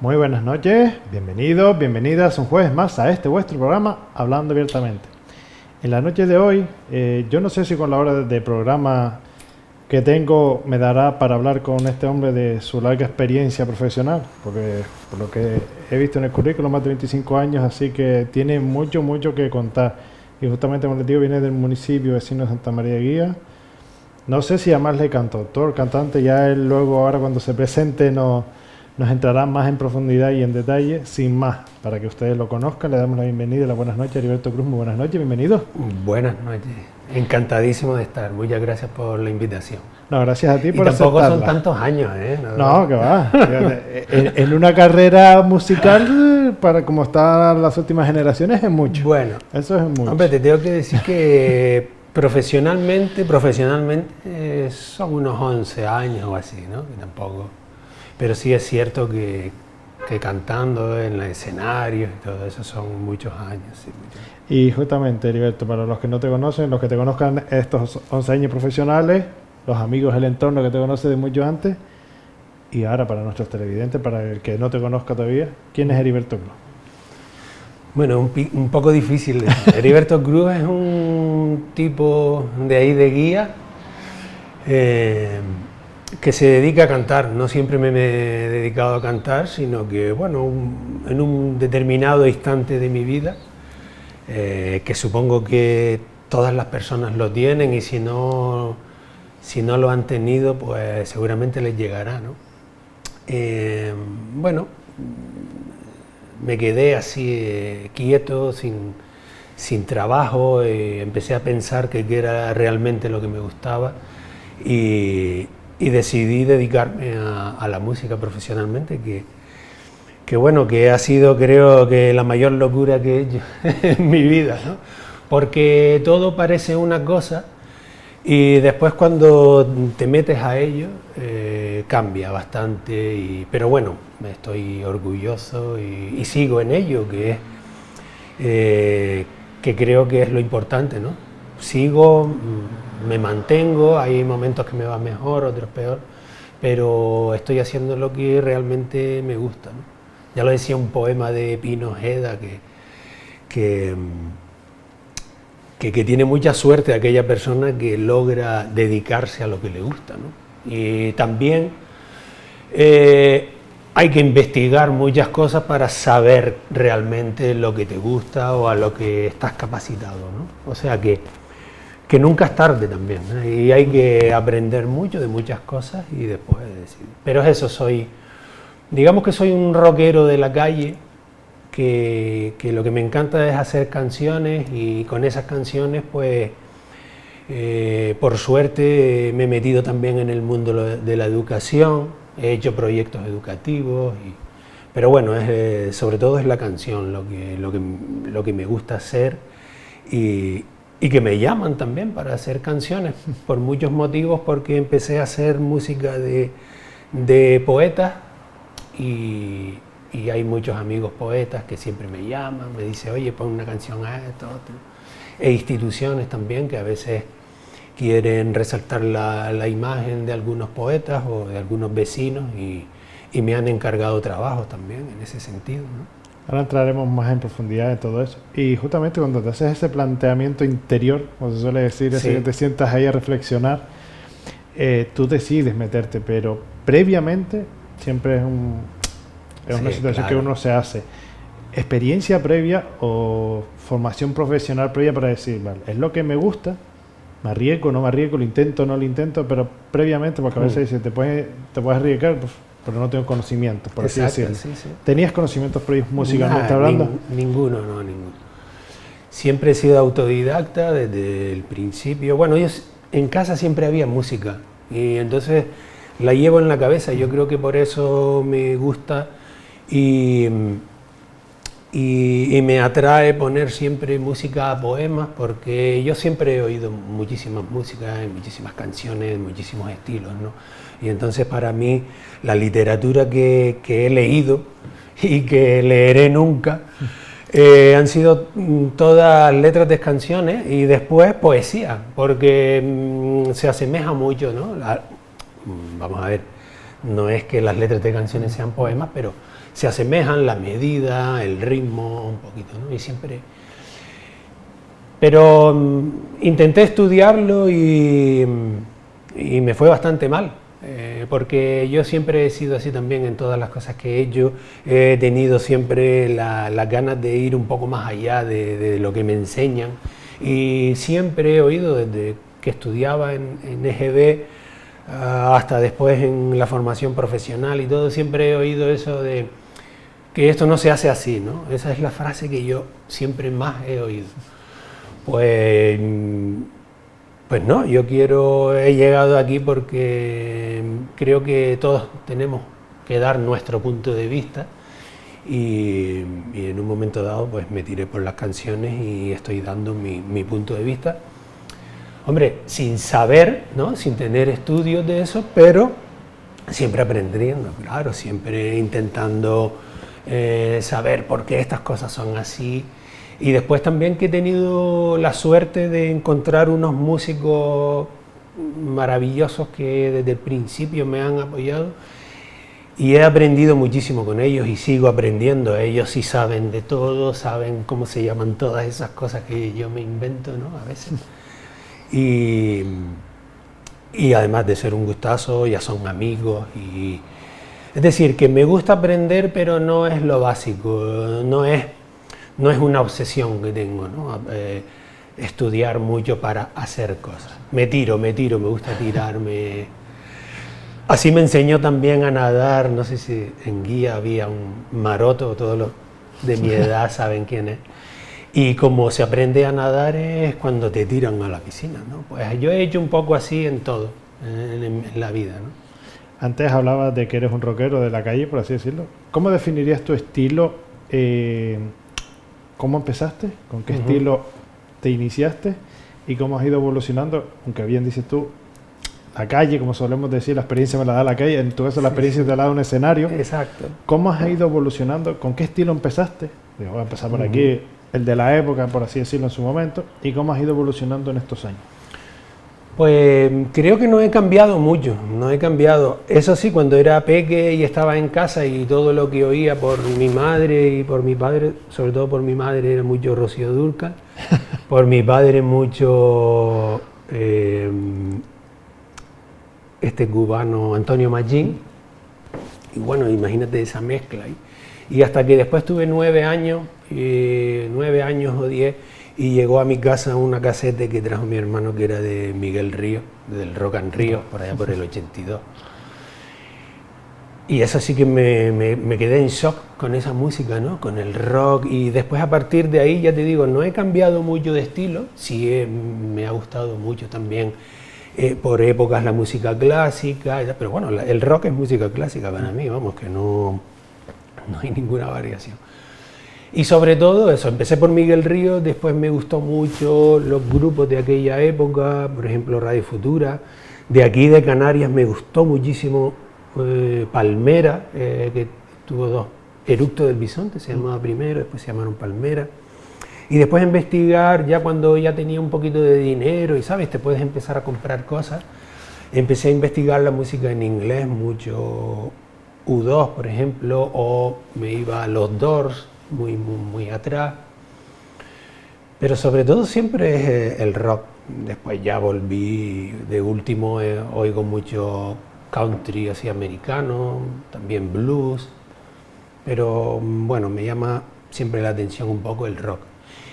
Muy buenas noches, bienvenidos, bienvenidas un jueves más a este vuestro programa Hablando Abiertamente. En la noche de hoy, yo no sé si con la hora de programa que tengo me dará para hablar con este hombre de su larga experiencia profesional, porque por lo que he visto en el currículum, más de 25 años, así que tiene mucho que contar. Y justamente, como les digo, viene del municipio vecino de Santa María de Guía. No sé si llamarle cantautor, cantante, ya él luego ahora cuando se presente nos entrará más en profundidad y en detalle. Sin más, para que ustedes lo conozcan, le damos la bienvenida y las buenas noches a Heriberto Cruz. Muy buenas noches, bienvenido. Buenas noches, encantadísimo de estar, muchas gracias por la invitación. No, gracias a ti por tampoco aceptarla. son tantos años, ¿eh? No, que va. En una carrera musical, para como están las últimas generaciones, es mucho. Bueno, eso es mucho. Hombre, te tengo que decir que profesionalmente son unos 11 años o así, ¿no? Que tampoco. Pero sí es cierto que cantando en los escenarios y todo eso son muchos años. Sí, muchos. Y justamente, Heriberto, para los que no te conocen, los que te conozcan estos 11 años profesionales, los amigos, el entorno que te conoce de mucho antes, y ahora para nuestros televidentes, para el que no te conozca todavía, ¿quién es Heriberto Cruz? Bueno, un poco difícil. Heriberto Cruz es un tipo de ahí de Guía que se dedica a cantar. No siempre me he dedicado a cantar, sino que, bueno, en un determinado instante de mi vida, que supongo que todas las personas lo tienen y si no lo han tenido, pues seguramente les llegará, ¿no? Bueno, me quedé así quieto, sin trabajo, empecé a pensar que era realmente lo que me gustaba y decidí dedicarme a la música profesionalmente, que bueno, que ha sido, creo que la mayor locura que he hecho en mi vida, ¿no? Porque todo parece una cosa y después cuando te metes a ello cambia bastante, pero bueno, estoy orgulloso y sigo en ello, que creo que es lo importante, ¿no? Sigo, me mantengo, hay momentos que me va mejor, otros peor, pero estoy haciendo lo que realmente me gusta, ¿no? Ya lo decía un poema de Pino Ojeda, que tiene mucha suerte aquella persona que logra dedicarse a lo que le gusta, ¿no? Y también hay que investigar muchas cosas para saber realmente lo que te gusta o a lo que estás capacitado, ¿no? O sea que nunca es tarde también, ¿no? Y hay que aprender mucho de muchas cosas y después decidir. Pero es eso, digamos que soy un rockero de la calle, que lo que me encanta es hacer canciones y con esas canciones pues por suerte me he metido también en el mundo de la educación, he hecho proyectos educativos, pero bueno, sobre todo es la canción lo que me gusta hacer y que me llaman también para hacer canciones por muchos motivos, porque empecé a hacer música de poetas y hay muchos amigos poetas que siempre me llaman, me dicen, oye, pon una canción a esto, otro. E instituciones también que a veces quieren resaltar la imagen de algunos poetas o de algunos vecinos y me han encargado trabajos también en ese sentido, ¿no? Ahora entraremos más en profundidad en todo eso. Y justamente cuando te haces ese planteamiento interior, como se suele decir, Sí. así que te sientas ahí a reflexionar, tú decides meterte, pero previamente siempre es una situación claro, que uno se hace. Experiencia previa o formación profesional previa para decir, vale, es lo que me gusta, me arriesgo, no me arriesgo, lo intento, no lo intento, pero previamente, porque a veces dice, te puedes arriesgar, pues, pero no tengo conocimientos, por así decirlo. Sí, sí. ¿Tenías conocimientos previos musicalmente hablando? Ninguno. Siempre he sido autodidacta desde el principio. Bueno, en casa siempre había música y entonces la llevo en la cabeza. Yo creo que por eso me gusta y me atrae poner siempre música a poemas, porque yo siempre he oído muchísimas músicas, muchísimas canciones, muchísimos estilos, ¿no? Y entonces para mí la literatura que he leído y que leeré nunca han sido todas letras de canciones y después poesía, porque se asemeja mucho, ¿no? Vamos a ver, No es que las letras de canciones sean poemas, pero se asemejan la medida, el ritmo, un poquito, ¿no? Y siempre... Pero intenté estudiarlo y me fue bastante mal, porque yo siempre he sido así también en todas las cosas que he hecho. He tenido siempre las ganas de ir un poco más allá de lo que me enseñan, y siempre he oído desde que estudiaba en EGB hasta después en la formación profesional y todo, siempre he oído eso de que esto no se hace así, ¿no? Esa es la frase que yo siempre más he oído. Pues no, he llegado aquí porque creo que todos tenemos que dar nuestro punto de vista, y en un momento dado pues me tiré por las canciones y estoy dando mi punto de vista. Hombre, sin saber, ¿no? Sin tener estudios de eso, pero siempre aprendiendo, claro, siempre intentando saber por qué estas cosas son así. Y después también que he tenido la suerte de encontrar unos músicos maravillosos que desde el principio me han apoyado, y he aprendido muchísimo con ellos y sigo aprendiendo. Ellos sí saben de todo, saben cómo se llaman todas esas cosas que yo me invento, ¿no? A veces. Y además de ser un gustazo, ya son amigos. Es decir, que me gusta aprender, pero no es lo básico, no es una obsesión que tengo, ¿no? Estudiar mucho para hacer cosas. Me tiro, me gusta tirarme. Así me enseñó también a nadar, no sé si en Guía había un maroto, todos los de mi edad saben quién es. Y como se aprende a nadar es cuando te tiran a la piscina, ¿no? Pues yo he hecho un poco así en todo, en la vida, ¿no? Antes hablabas de que eres un rockero de la calle, por así decirlo. ¿Cómo definirías tu estilo? ¿Cómo empezaste? ¿Con qué estilo te iniciaste? ¿Y cómo has ido evolucionando? Aunque bien dices tú, la calle, como solemos decir, la experiencia me la da la calle. En tu caso, la experiencia te la da un escenario. Exacto. ¿Cómo has ido evolucionando? ¿Con qué estilo empezaste? Digo, voy a empezar por aquí, el de la época, por así decirlo, en su momento. ¿Y cómo has ido evolucionando en estos años? Pues creo que no he cambiado mucho, no he cambiado. Eso sí, cuando era peque y estaba en casa y todo lo que oía por mi madre y por mi padre, sobre todo por mi madre, era mucho Rocío Dúrcal, por mi padre mucho este cubano Antonio Machín, y bueno, imagínate esa mezcla. Y hasta que después tuve 9 años o 10, y llegó a mi casa una casete que trajo mi hermano, que era de Miguel Ríos, del Rock and Ríos, por allá por el 82. Y eso sí que me quedé en shock con esa música, ¿no? Con el rock. Y después, a partir de ahí, ya te digo, no he cambiado mucho de estilo. Sí me ha gustado mucho también por épocas la música clásica, pero bueno, el rock es música clásica para mí, vamos, que no hay ninguna variación. Y sobre todo eso, empecé por Miguel Ríos, después me gustó mucho los grupos de aquella época, por ejemplo Radio Futura. De aquí de Canarias me gustó muchísimo Palmera, que tuvo 2, Eructo del Bisonte se llamaba primero, después se llamaron Palmera. Y después investigar, ya cuando ya tenía un poquito de dinero y sabes, te puedes empezar a comprar cosas, empecé a investigar la música en inglés, mucho U2 por ejemplo, o me iba a los Doors, muy atrás, pero sobre todo siempre es el rock. Después ya volví, de último oigo mucho country así americano, también blues, pero bueno, me llama siempre la atención un poco el rock.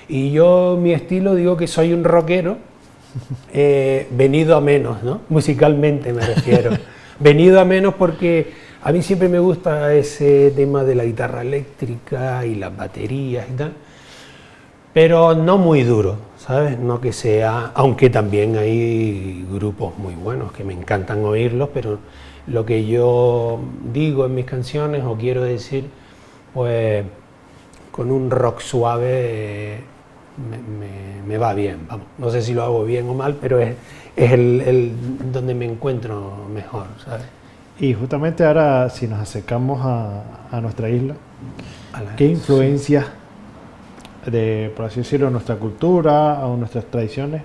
Y yo, mi estilo, digo que soy un rockero venido a menos, ¿no? Musicalmente me refiero. Venido a menos porque a mí siempre me gusta ese tema de la guitarra eléctrica y las baterías y tal, pero no muy duro, ¿sabes? No que sea, aunque también hay grupos muy buenos que me encantan oírlos, pero lo que yo digo en mis canciones o quiero decir, pues con un rock suave me va bien, vamos. No sé si lo hago bien o mal, pero es el donde me encuentro mejor, ¿sabes? Y justamente ahora, si nos acercamos a nuestra isla, ¿qué influencias por así decirlo, nuestra cultura o nuestras tradiciones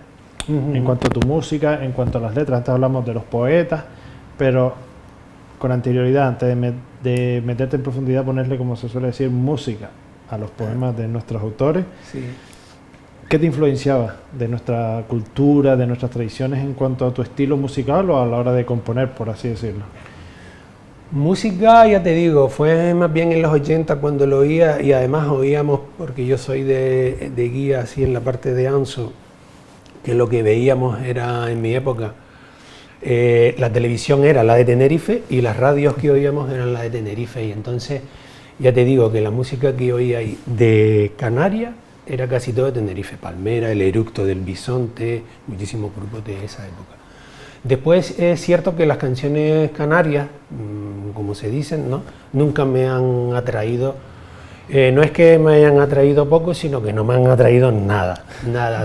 en cuanto a tu música, en cuanto a las letras? Antes hablamos de los poetas, pero con anterioridad, antes de meterte en profundidad, ponerle, como se suele decir, música a los poemas de nuestros autores. Sí. ¿Qué te influenciaba de nuestra cultura, de nuestras tradiciones en cuanto a tu estilo musical o a la hora de componer, por así decirlo? Música, ya te digo, fue más bien en los 80 cuando lo oía, y además oíamos, porque yo soy de guía así en la parte de Anso, que lo que veíamos era en mi época, la televisión era la de Tenerife y las radios que oíamos eran la de Tenerife, y entonces ya te digo que la música que oía ahí de Canarias era casi todo de Tenerife, Palmera, El Eructo del Bisonte, muchísimos grupos de esa época. Después es cierto que las canciones canarias, como se dicen, ¿no?, nunca me han atraído. No es que me hayan atraído poco, sino que no me han atraído nada,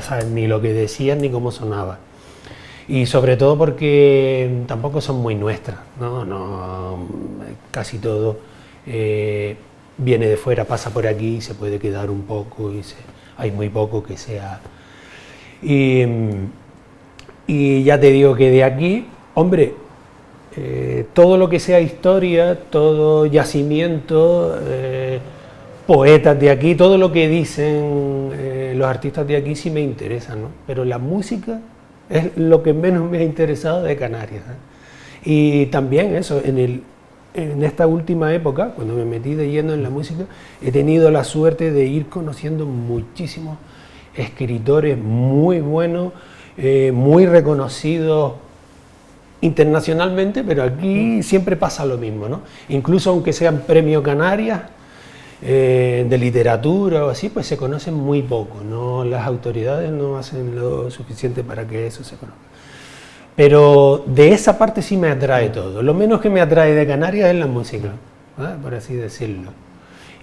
¿sabes? Ni lo que decían ni cómo sonaba. Y sobre todo porque tampoco son muy nuestras, ¿no? Casi todo viene de fuera, pasa por aquí, se puede quedar un poco, hay muy poco que sea. Y ya te digo que de aquí, hombre, todo lo que sea historia, todo yacimiento, poetas de aquí, todo lo que dicen los artistas de aquí sí me interesa, ¿no? Pero la música es lo que menos me ha interesado de Canarias, ¿eh? Y también eso, en esta última época, cuando me metí de lleno en la música, he tenido la suerte de ir conociendo muchísimos escritores muy buenos, muy reconocidos internacionalmente, pero aquí siempre pasa lo mismo, ¿no? Incluso aunque sean premio Canarias, de literatura o así, pues se conocen muy poco, ¿no? Las autoridades no hacen lo suficiente para que eso se conozca. Pero de esa parte sí me atrae todo. Lo menos que me atrae de Canarias es la música, ¿eh?, por así decirlo.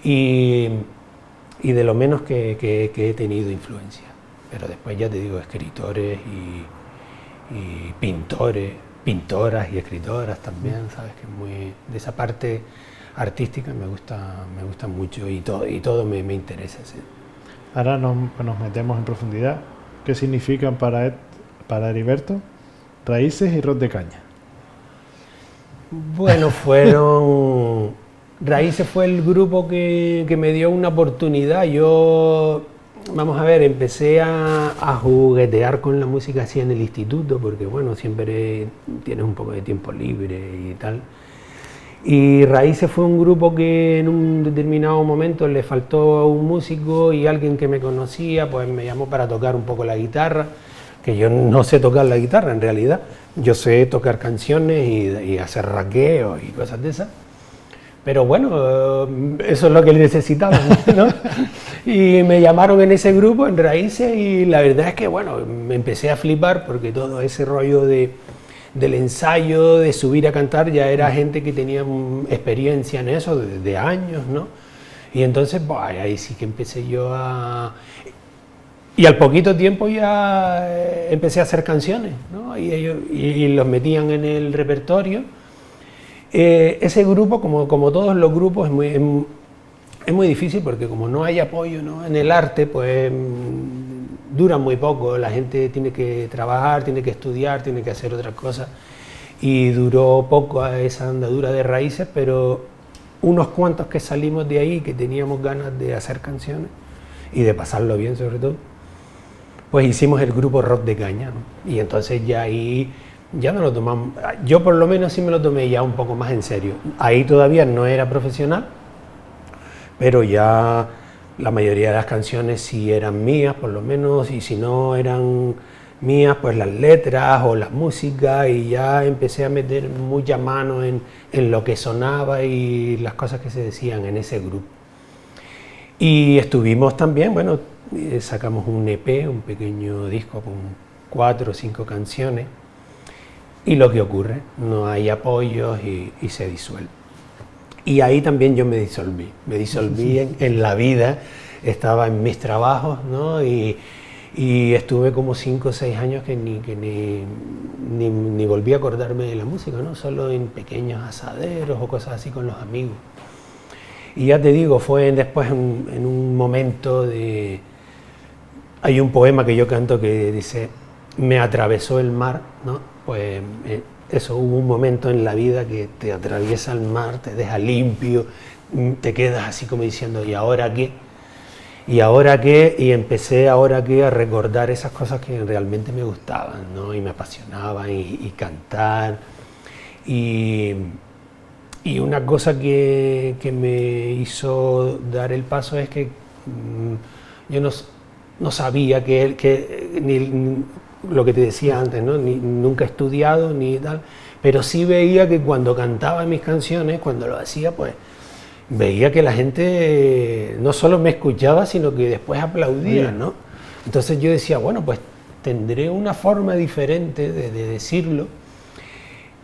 Y de lo menos que he tenido influencia. Pero después ya te digo, escritores y pintores, pintoras y escritoras también, ¿sabes? Que muy de esa parte artística me gusta mucho, y todo me interesa, sí. Ahora nos metemos en profundidad. ¿Qué significan para Heriberto Raíces y Rock de Caña? Bueno, Raíces fue el grupo que me dio una oportunidad. Yo, vamos a ver, empecé a juguetear con la música así en el instituto, porque bueno, siempre tienes un poco de tiempo libre y tal. Y Raíces fue un grupo que en un determinado momento le faltó un músico, y alguien que me conocía pues me llamó para tocar un poco la guitarra, que yo no sé tocar la guitarra en realidad, yo sé tocar canciones y hacer raqueos y cosas de esas, pero bueno, eso es lo que necesitaba, ¿no? Y me llamaron en ese grupo, en Raíces, y la verdad es que bueno, me empecé a flipar porque todo ese rollo del ensayo, de subir a cantar, ya era gente que tenía experiencia en eso de años, ¿no? Y entonces, pues, ahí sí que empecé yo a... Y al poquito tiempo ya empecé a hacer canciones, ¿no? Y los metían en el repertorio. Ese grupo, como todos los grupos, es muy difícil porque como no hay apoyo, ¿no?, en el arte, pues dura muy poco. La gente tiene que trabajar, tiene que estudiar, tiene que hacer otras cosas. Y duró poco a esa andadura de Raíces, pero unos cuantos que salimos de ahí, que teníamos ganas de hacer canciones y de pasarlo bien sobre todo, pues hicimos el grupo Rock de Caña, ¿no? Y entonces ya ahí ya no lo tomamos, yo por lo menos sí me lo tomé ya un poco más en serio. Ahí todavía no era profesional, pero ya la mayoría de las canciones sí eran mías, por lo menos, y si no eran mías, pues las letras o la música, y ya empecé a meter mucha mano en lo que sonaba y las cosas que se decían en ese grupo. Y estuvimos también, bueno, sacamos un EP, un pequeño disco con 4 o 5 canciones, y lo que ocurre, no hay apoyos y se disuelve. Y ahí también yo me disolví en la vida, estaba en mis trabajos, ¿no? Y estuve como 5 o 6 años que ni volví a acordarme de la música, ¿no? Solo en pequeños asaderos o cosas así con los amigos. Y ya te digo, fue después en un momento de... Hay un poema que yo canto que dice: me atravesó el mar, ¿no? Pues eso, hubo un momento en la vida que te atraviesa el mar, te deja limpio, te quedas así como diciendo, ¿y ahora qué? ¿Y ahora qué? Y empecé ahora qué a recordar esas cosas que realmente me gustaban, ¿no? Y me apasionaban, y cantar. Y una cosa que me hizo dar el paso es que yo no sabía ni lo que te decía antes, ¿no? Nunca he estudiado ni tal, pero sí veía que cuando cantaba mis canciones, cuando lo hacía, pues veía que la gente no solo me escuchaba, sino que después aplaudía, ¿no? Entonces yo decía, bueno, pues tendré una forma diferente de decirlo.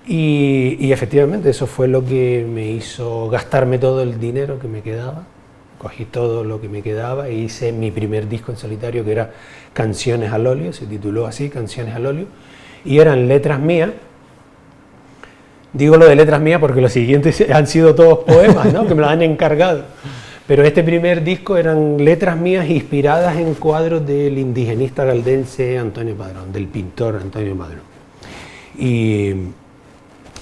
Y efectivamente eso fue lo que me hizo gastarme todo el dinero que me quedaba. Cogí todo lo que me quedaba e hice mi primer disco en solitario, que era Canciones al óleo, se tituló así, Canciones al óleo, y eran letras mías. Digo lo de letras mías porque los siguientes han sido todos poemas, ¿no? Que me lo han encargado. Pero este primer disco eran letras mías inspiradas en cuadros del indigenista galdense Antonio Padrón, del pintor Antonio Padrón. Y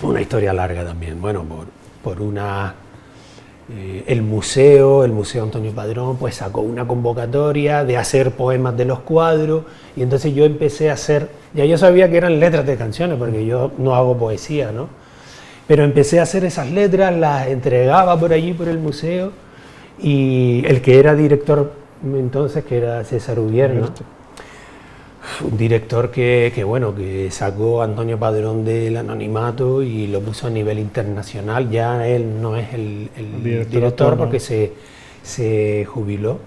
una historia larga también, bueno, por una... el museo Antonio Padrón, pues sacó una convocatoria de hacer poemas de los cuadros, y entonces yo empecé a hacer, ya yo sabía que eran letras de canciones, porque yo no hago poesía, ¿no? Pero empecé a hacer esas letras, las entregaba por allí, por el museo, y el que era director entonces, que era César Ubierno, un director que sacó a Antonio Padrón del anonimato y lo puso a nivel internacional. Ya él no es el director porque se jubiló,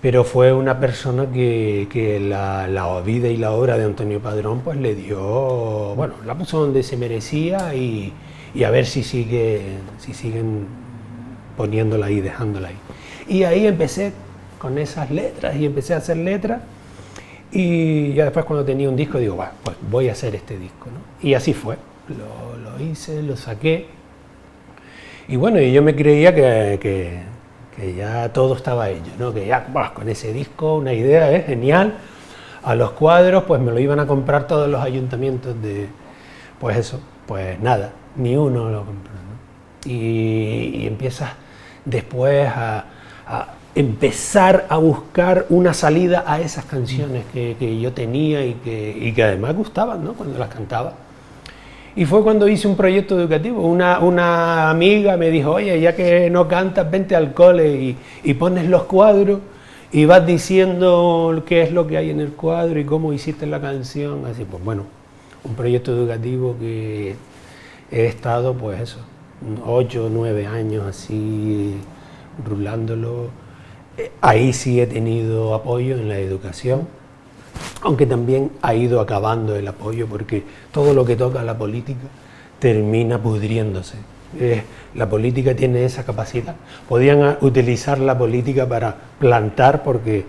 pero fue una persona que la vida y la obra de Antonio Padrón pues le dio, bueno, la puso donde se merecía, y a ver si siguen poniéndola ahí, dejándola ahí. Y ahí empecé con esas letras y empecé a hacer letras. Y ya después, cuando tenía un disco, digo, pues voy a hacer este disco, ¿no? Y así fue, lo hice, lo saqué. Y bueno, y yo me creía que ya todo estaba hecho, ¿no? Que ya con ese disco, una idea genial. A los cuadros, pues me lo iban a comprar todos los ayuntamientos pues eso, pues nada, ni uno lo compró, ¿no? Y empiezas después a empezar a buscar una salida a esas canciones que yo tenía y que además gustaban, ¿no? Cuando las cantaba. Y fue cuando hice un proyecto educativo. Una amiga me dijo, oye, ya que no cantas, vente al cole y pones los cuadros y vas diciendo qué es lo que hay en el cuadro y cómo hiciste la canción. Así, pues bueno, un proyecto educativo que he estado, pues eso, 8 o 9 años así, rulándolo. Ahí sí he tenido apoyo en la educación, aunque también ha ido acabando el apoyo, porque todo lo que toca a la política termina pudriéndose. La política tiene esa capacidad. Podían utilizar la política para plantar, porque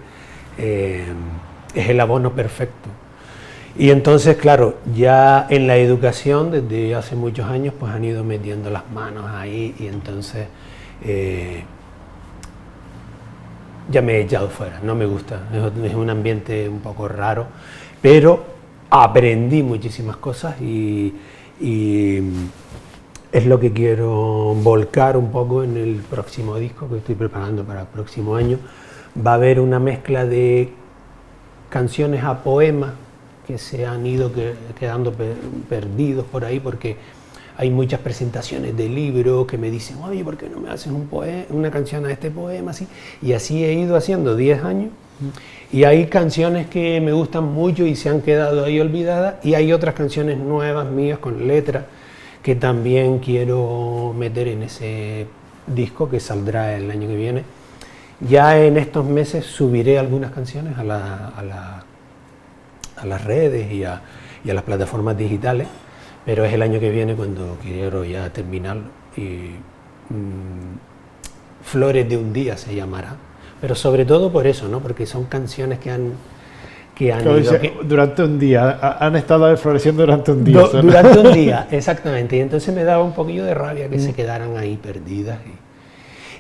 es el abono perfecto. Y entonces, claro, ya en la educación, desde hace muchos años, pues han ido metiendo las manos ahí, y entonces ya me he echado fuera, no me gusta, es un ambiente un poco raro, pero aprendí muchísimas cosas y es lo que quiero volcar un poco en el próximo disco que estoy preparando para el próximo año. Va a haber una mezcla de canciones a poemas que se han ido quedando perdidos por ahí, porque hay muchas presentaciones de libros que me dicen, oye, ¿por qué no me haces una canción a este poema? Y así he ido haciendo 10 años. Y hay canciones que me gustan mucho y se han quedado ahí olvidadas, y hay otras canciones nuevas mías con letras que también quiero meter en ese disco que saldrá el año que viene. Ya en estos meses subiré algunas canciones a las redes y a las plataformas digitales, pero es el año que viene cuando quiero ya terminarlo. Y Flores de un día se llamará, pero sobre todo por eso, ¿no? Porque son canciones que han durante un día, han estado floreciendo durante un día. Durante un día, exactamente, y entonces me daba un poquillo de rabia que se quedaran ahí perdidas.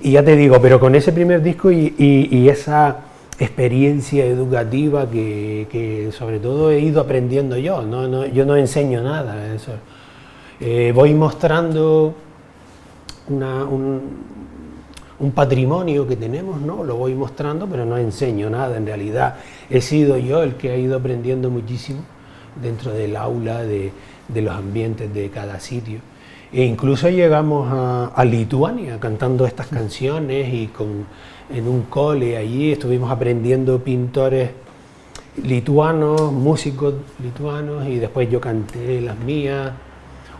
Y ya te digo, pero con ese primer disco y esa experiencia educativa que sobre todo he ido aprendiendo yo, yo no enseño nada, eso Voy mostrando un patrimonio que tenemos, ¿no? Lo voy mostrando, pero no enseño nada. En realidad he sido yo el que ha ido aprendiendo muchísimo dentro del aula, de los ambientes de cada sitio. E incluso llegamos a Lituania cantando estas canciones y en un cole allí estuvimos aprendiendo pintores lituanos, músicos lituanos, y después yo canté las mías.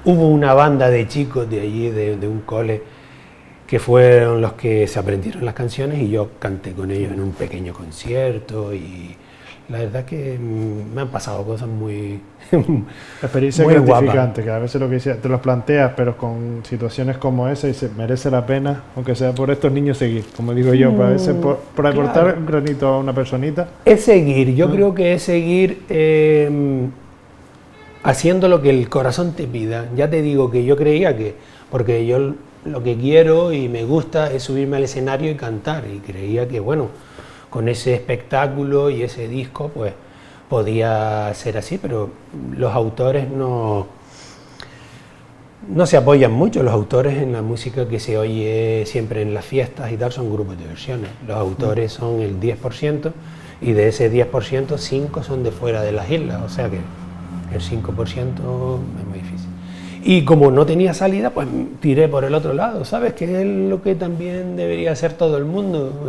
Hubo una banda de chicos de allí, de un cole, que fueron los que se aprendieron las canciones y yo canté con ellos en un pequeño concierto, y la verdad que me han pasado cosas muy experiencia muy gratificante, que a veces lo que decía, te los planteas, pero con situaciones como esa, y se merece la pena, aunque sea por estos niños, seguir, como digo yo, a veces por aportar claro, un granito a una personita. Es seguir, yo creo que es seguir haciendo lo que el corazón te pida. Ya te digo que yo creía que, porque yo lo que quiero y me gusta es subirme al escenario y cantar, y creía que bueno, con ese espectáculo y ese disco pues podía ser así, pero los autores no se apoyan mucho. Los autores en la música que se oye siempre en las fiestas y tal son grupos de versiones. Los autores son el 10%, y de ese 10%, 5 son de fuera de las islas, o sea que el 5% es muy difícil. Y como no tenía salida, pues tiré por el otro lado, ¿sabes? Que es lo que también debería hacer todo el mundo.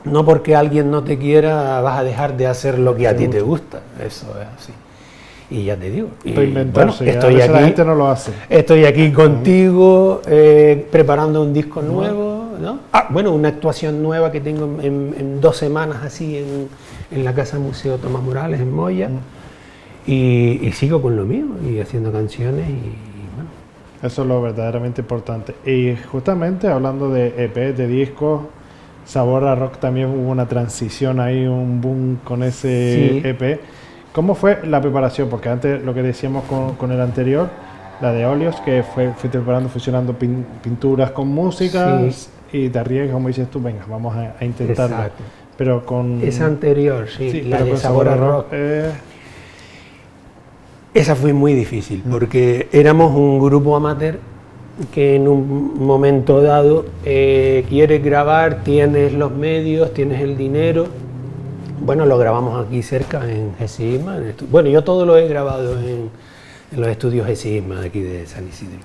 No porque alguien no te quiera vas a dejar de hacer lo que a ti te gusta, eso es así. Y ya te digo, y, bueno, estoy aquí, la gente no lo hace. Estoy aquí contigo preparando un disco nuevo, ¿no? Bueno, una actuación nueva que tengo en 2 semanas así en la Casa Museo Tomás Morales en Moya, y sigo con lo mío y haciendo canciones y bueno. Eso es lo verdaderamente importante. Y justamente hablando de EP, de discos, Sabor a Rock también hubo una transición ahí, un boom con ese EP. ¿Cómo fue la preparación? Porque antes lo que decíamos con el anterior, la de óleos, que fuiste preparando, fusionando pinturas con música, y te arriesgas, como dices tú, venga, vamos a intentarlo. Exacto. Pero con... Esa anterior, la pero de con Sabor a Rock. Esa fue muy difícil, porque éramos un grupo amateur que en un momento dado quieres grabar, tienes los medios, tienes el dinero. Bueno, lo grabamos aquí cerca en Gesisma. Bueno, yo todo lo he grabado en los estudios Gesisma de aquí de San Isidro.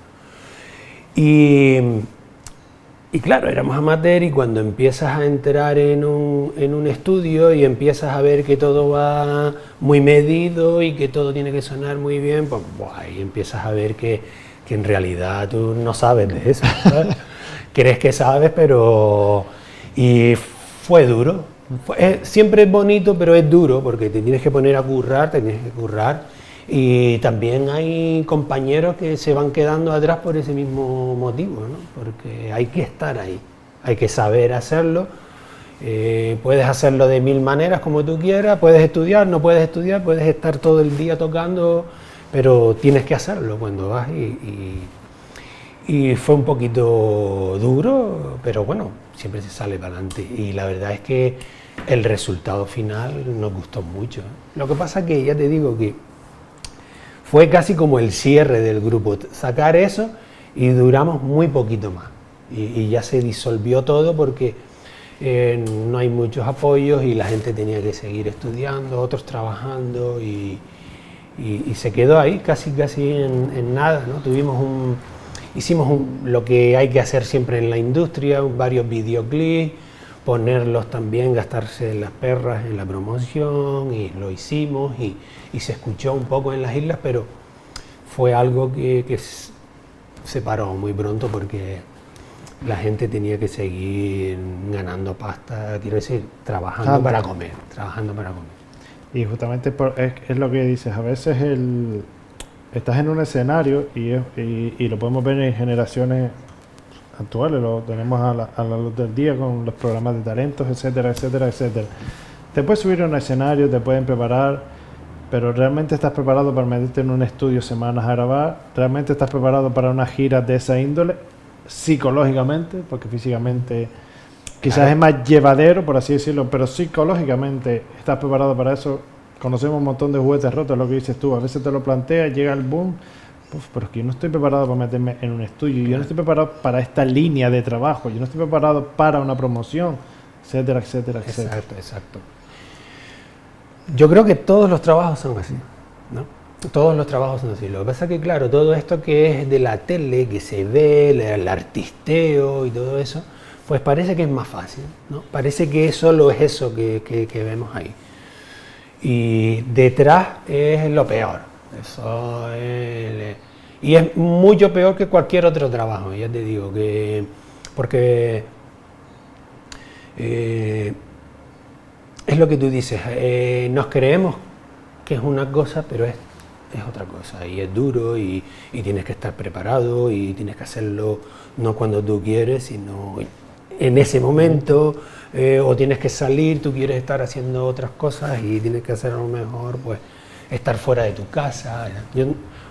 Y claro, éramos amateur, y cuando empiezas a entrar en un estudio y empiezas a ver que todo va muy medido y que todo tiene que sonar muy bien, pues ahí empiezas a ver que en realidad tú no sabes de eso, ¿sabes? Crees que sabes, pero... Y fue duro. Siempre es bonito, pero es duro, porque te tienes que poner a currar, y también hay compañeros que se van quedando atrás por ese mismo motivo, ¿no? Porque hay que estar ahí, hay que saber hacerlo. Puedes hacerlo de 1000 maneras como tú quieras, puedes estudiar, no puedes estudiar, puedes estar todo el día tocando, pero tienes que hacerlo cuando vas, y fue un poquito duro, pero bueno, siempre se sale para adelante, y la verdad es que el resultado final nos gustó mucho. Lo que pasa que ya te digo que fue casi como el cierre del grupo, sacar eso, y duramos muy poquito más, y ya se disolvió todo porque no hay muchos apoyos y la gente tenía que seguir estudiando, otros trabajando, y se quedó ahí casi en nada, ¿no? Hicimos lo que hay que hacer siempre en la industria, varios videoclips, ponerlos también, gastarse las perras en la promoción, y lo hicimos, y se escuchó un poco en las islas, pero fue algo que se paró muy pronto porque la gente tenía que seguir ganando pasta, quiero decir, trabajando para comer. Y justamente es lo que dices, a veces estás en un escenario y lo podemos ver en generaciones actuales, lo tenemos a la luz del día con los programas de talentos, etcétera. Te puedes subir a un escenario, te pueden preparar, pero ¿realmente estás preparado para meterte en un estudio semanas a grabar? ¿Realmente estás preparado para una gira de esa índole? Psicológicamente, porque físicamente quizás es más llevadero, por así decirlo, pero psicológicamente estás preparado para eso. conocemos un montón de juguetes rotos, lo que dices tú, a veces te lo planteas, llega el boom, pero es que yo no estoy preparado para meterme en un estudio, yo no estoy preparado para esta línea de trabajo, yo no estoy preparado para una promoción, etcétera, etcétera, etcétera. Exacto. Yo creo que todos los trabajos son así, ¿no? Todos los trabajos son así. Lo que pasa es que, claro, todo esto que es de la tele, que se ve, el artisteo y todo eso, pues parece que es más fácil, ¿no? Parece que solo es eso que vemos ahí. Y detrás es lo peor. Y es mucho peor que cualquier otro trabajo, ya te digo, porque es lo que tú dices, nos creemos que es una cosa, pero es otra cosa, y es duro, y tienes que estar preparado, y tienes que hacerlo no cuando tú quieres, sino en ese momento, o tienes que salir, tú quieres estar haciendo otras cosas, y tienes que hacer a lo mejor, pues, estar fuera de tu casa.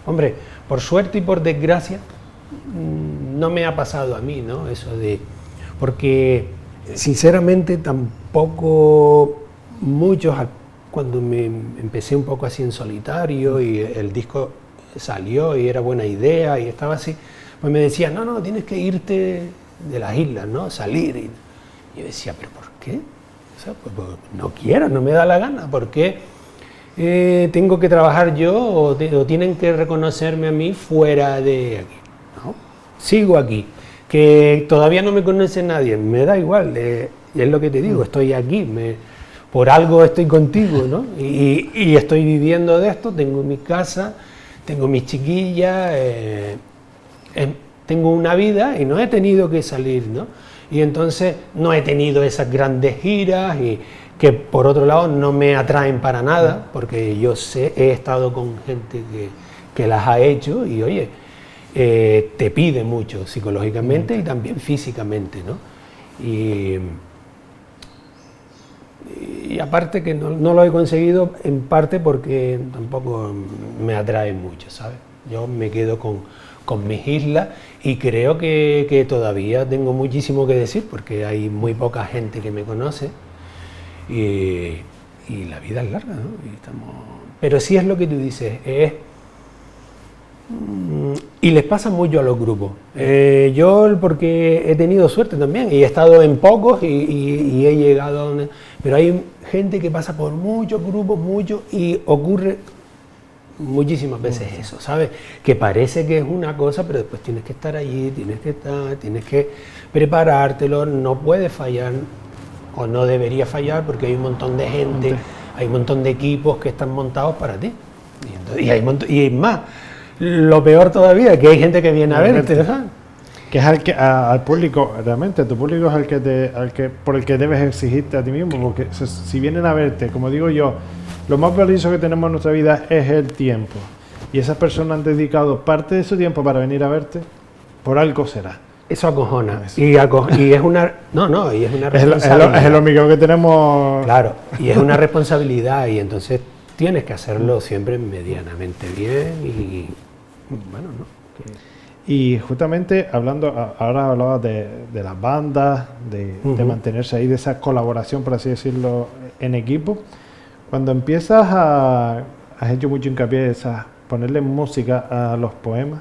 Hombre, por suerte y por desgracia, no me ha pasado a mí, ¿no? Eso porque sinceramente tampoco muchos, cuando me empecé un poco así en solitario y el disco salió y era buena idea y estaba así, pues me decían, no, tienes que irte de las islas, ¿no? Salir. Y yo decía, ¿pero por qué? O sea, pues no quiero, no me da la gana, ¿por qué tengo que trabajar yo o tienen que reconocerme a mí fuera de aquí? ¿No? Sigo aquí, que todavía no me conoce nadie, me da igual, es lo que te digo, estoy aquí, por algo estoy contigo, ¿no? Y estoy viviendo de esto, tengo mi casa, tengo mis chiquillas, tengo una vida y no he tenido que salir, ¿no? Y entonces no he tenido esas grandes giras y que por otro lado no me atraen para nada, porque yo he estado con gente que las ha hecho y oye, te pide mucho psicológicamente y también físicamente, ¿no? Y aparte que no lo he conseguido en parte porque tampoco me atrae mucho, ¿sabes? Yo me quedo con mis islas y creo que todavía tengo muchísimo que decir porque hay muy poca gente que me conoce y la vida es larga, ¿no? Pero sí es lo que tú dices, y les pasa mucho a los grupos. Yo porque he tenido suerte también y he estado en pocos y he llegado a donde... Pero hay gente que pasa por muchos grupos, y ocurre muchísimas veces eso, ¿sabes? Que parece que es una cosa, pero después tienes que estar allí, tienes que preparártelo, no puedes fallar o no debería fallar porque hay un montón de gente, hay un montón de equipos que están montados para ti. Y es más, lo peor todavía, que hay gente que viene a verte, ¿verdad? Que es al público, realmente, tu público es por el que debes exigirte a ti mismo, porque si vienen a verte, como digo yo, lo más valioso que tenemos en nuestra vida es el tiempo. Y esas personas han dedicado parte de su tiempo para venir a verte, por algo será. Eso acojona. Eso. Y es una... y es una responsabilidad. Es el hormigueo que tenemos. Claro, y es una responsabilidad, y entonces tienes que hacerlo siempre medianamente bien y... Bueno, ¿no? Y justamente ahora hablabas de las bandas, de mantenerse ahí, de esa colaboración, por así decirlo, en equipo. Cuando empiezas has hecho mucho hincapié en ponerle música a los poemas.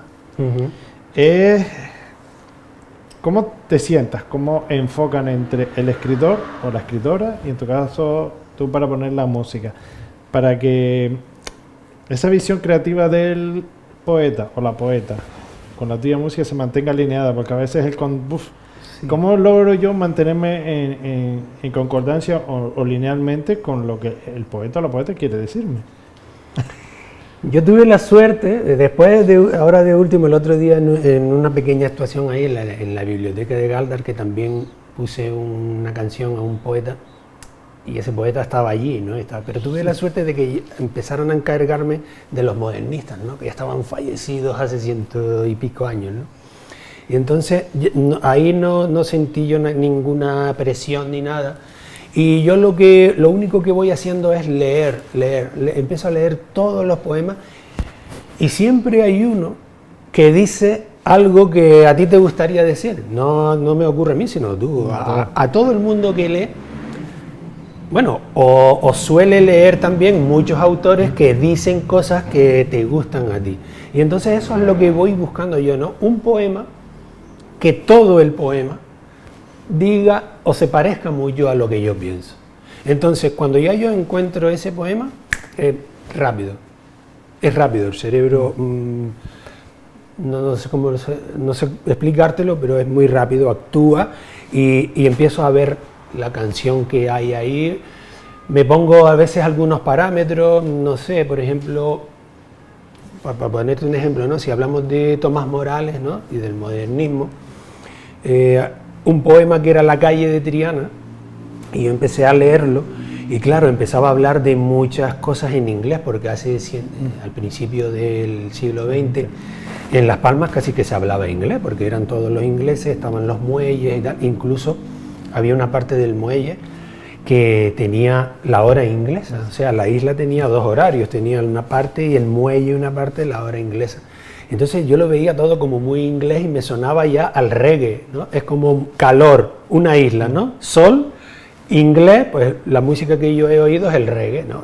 ¿Cómo te sientas? ¿Cómo enfocan entre el escritor o la escritora y en tu caso tú para poner la música? Para que esa visión creativa del poeta o la poeta con la tuya música se mantenga alineada, porque a veces sí. ¿Cómo logro yo mantenerme en concordancia o linealmente con lo que el poeta o la poeta quiere decirme? Yo tuve la suerte, ahora de último, el otro día en una pequeña actuación ahí en la biblioteca de Galdar, que también puse una canción a un poeta, y ese poeta estaba allí, ¿no? Pero tuve la suerte de que empezaron a encargarme de los modernistas, ¿no? Que ya estaban fallecidos hace 100 y pico años, ¿no? Y entonces ahí no sentí yo ninguna presión ni nada. Y yo lo único que voy haciendo es leer. Empiezo a leer todos los poemas y siempre hay uno que dice algo que a ti te gustaría decir. No me ocurre a mí, sino tú. A todo el mundo que lee, bueno, o suele leer también muchos autores que dicen cosas que te gustan a ti. Y entonces eso es lo que voy buscando yo, ¿no? Un poema, que todo el poema diga o se parezca mucho a lo que yo pienso. Entonces, cuando ya yo encuentro ese poema, es rápido, el cerebro, no sé cómo, no sé explicártelo, pero es muy rápido, actúa y empiezo a ver la canción que hay ahí. Me pongo a veces algunos parámetros, no sé, por ejemplo, para ponerte un ejemplo, ¿no? Si hablamos de Tomás Morales, ¿no? Y del modernismo, un poema que era La calle de Triana, y yo empecé a leerlo, y claro, empezaba a hablar de muchas cosas en inglés, porque al principio del siglo XX, en Las Palmas casi que se hablaba inglés, porque eran todos los ingleses, estaban los muelles y tal, incluso había una parte del muelle que tenía la hora inglesa, o sea, la isla tenía dos horarios, tenía una parte y el muelle una parte de la hora inglesa. Entonces yo lo veía todo como muy inglés y me sonaba ya al reggae, ¿no? Es como calor, una isla, ¿no? Sol, inglés, pues la música que yo he oído es el reggae, ¿no?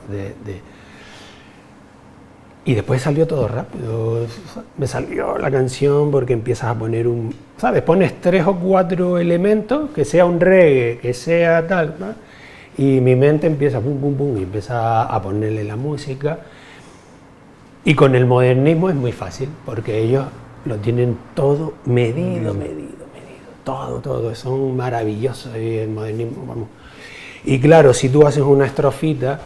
Y después salió todo rápido, me salió la canción porque empiezas a poner ¿sabes? Pones 3 o 4 elementos, que sea un reggae, que sea tal, ¿no? Y mi mente empieza pum, pum, pum, y empieza a ponerle la música. Y con el modernismo es muy fácil, porque ellos lo tienen todo medido, todo, son maravillosos el modernismo, vamos. Y claro, si tú haces una estrofita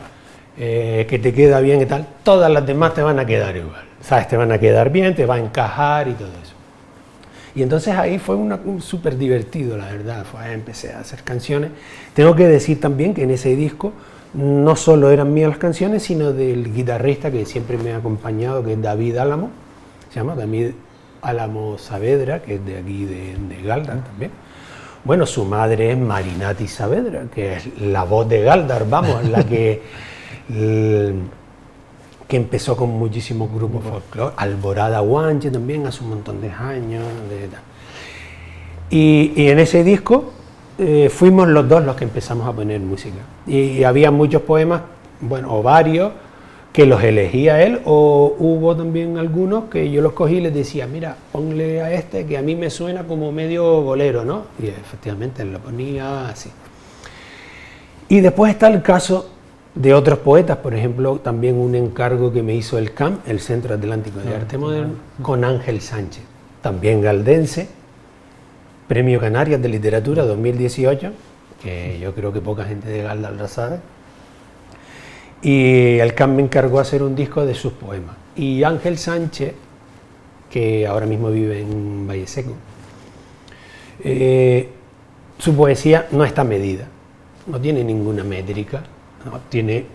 que te queda bien y tal, todas las demás te van a quedar igual, ¿sabes? Te van a quedar bien, te va a encajar y todo eso. Y entonces ahí fue súper divertido, la verdad, empecé a hacer canciones. Tengo que decir también que en ese disco no solo eran mías las canciones, sino del guitarrista que siempre me ha acompañado, que es David Álamo, se llama David Álamo Saavedra, que es de aquí de Galdar también. Bueno, su madre es Marinati Saavedra, que es la voz de Galdar, vamos, la que empezó con muchísimos grupos folclóricos, Alborada Guanche también hace un montón de años. Y en ese disco fuimos los dos los que empezamos a poner música. Y había muchos poemas, bueno, o varios, que los elegía él, o hubo también algunos que yo los cogí y les decía, mira, ponle a este que a mí me suena como medio bolero, ¿no? Y efectivamente él lo ponía así. Y después está el caso de otros poetas, por ejemplo, también un encargo que me hizo el CAM, el Centro Atlántico de Arte Moderno, con Ángel Sánchez, también galdense, Premio Canarias de Literatura 2018, que yo creo que poca gente de Galdar lo sabe. Y el CAM me encargó hacer un disco de sus poemas. Y Ángel Sánchez, que ahora mismo vive en Valle Seco, su poesía no está medida, no tiene ninguna métrica, ¿no? Tiene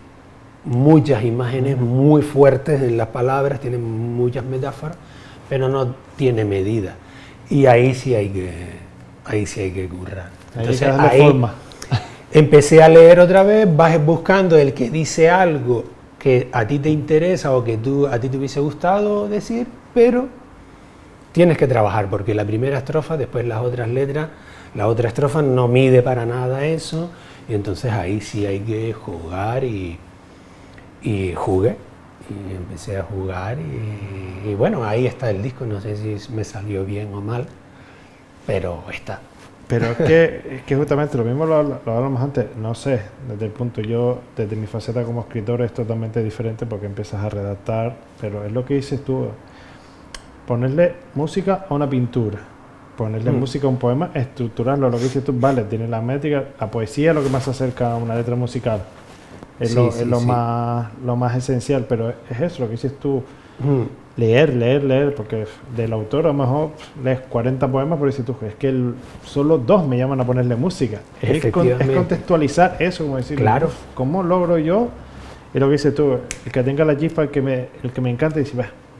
muchas imágenes muy fuertes en las palabras, tiene muchas metáforas, pero no tiene medida. Y ahí sí hay que currar. Entonces, ahí forma. Empecé a leer otra vez, vas buscando el que dice algo que a ti te interesa o que a ti te hubiese gustado decir, pero tienes que trabajar, porque la primera estrofa, después las otras letras, la otra estrofa no mide para nada eso, y entonces ahí sí hay que jugar y jugué, y empecé a jugar y bueno, ahí está el disco, no sé si me salió bien o mal, pero está. Pero es que justamente lo mismo lo hablamos antes, no sé, desde mi faceta como escritor es totalmente diferente porque empiezas a redactar, pero es lo que dices tú, ponerle música a una pintura, ponerle música a un poema, estructurarlo, lo que dices tú, vale, tiene la métrica, la poesía es lo que más se acerca a una letra musical, es lo más esencial, pero es eso, lo que dices tú, leer, porque del autor a lo mejor lees 40 poemas, pero dices tú, es que solo 2 me llaman a ponerle música. Es contextualizar eso, como decir, claro. ¿Cómo logro yo? Y lo que dices tú, el que tenga la chispa, el que me encanta, dice,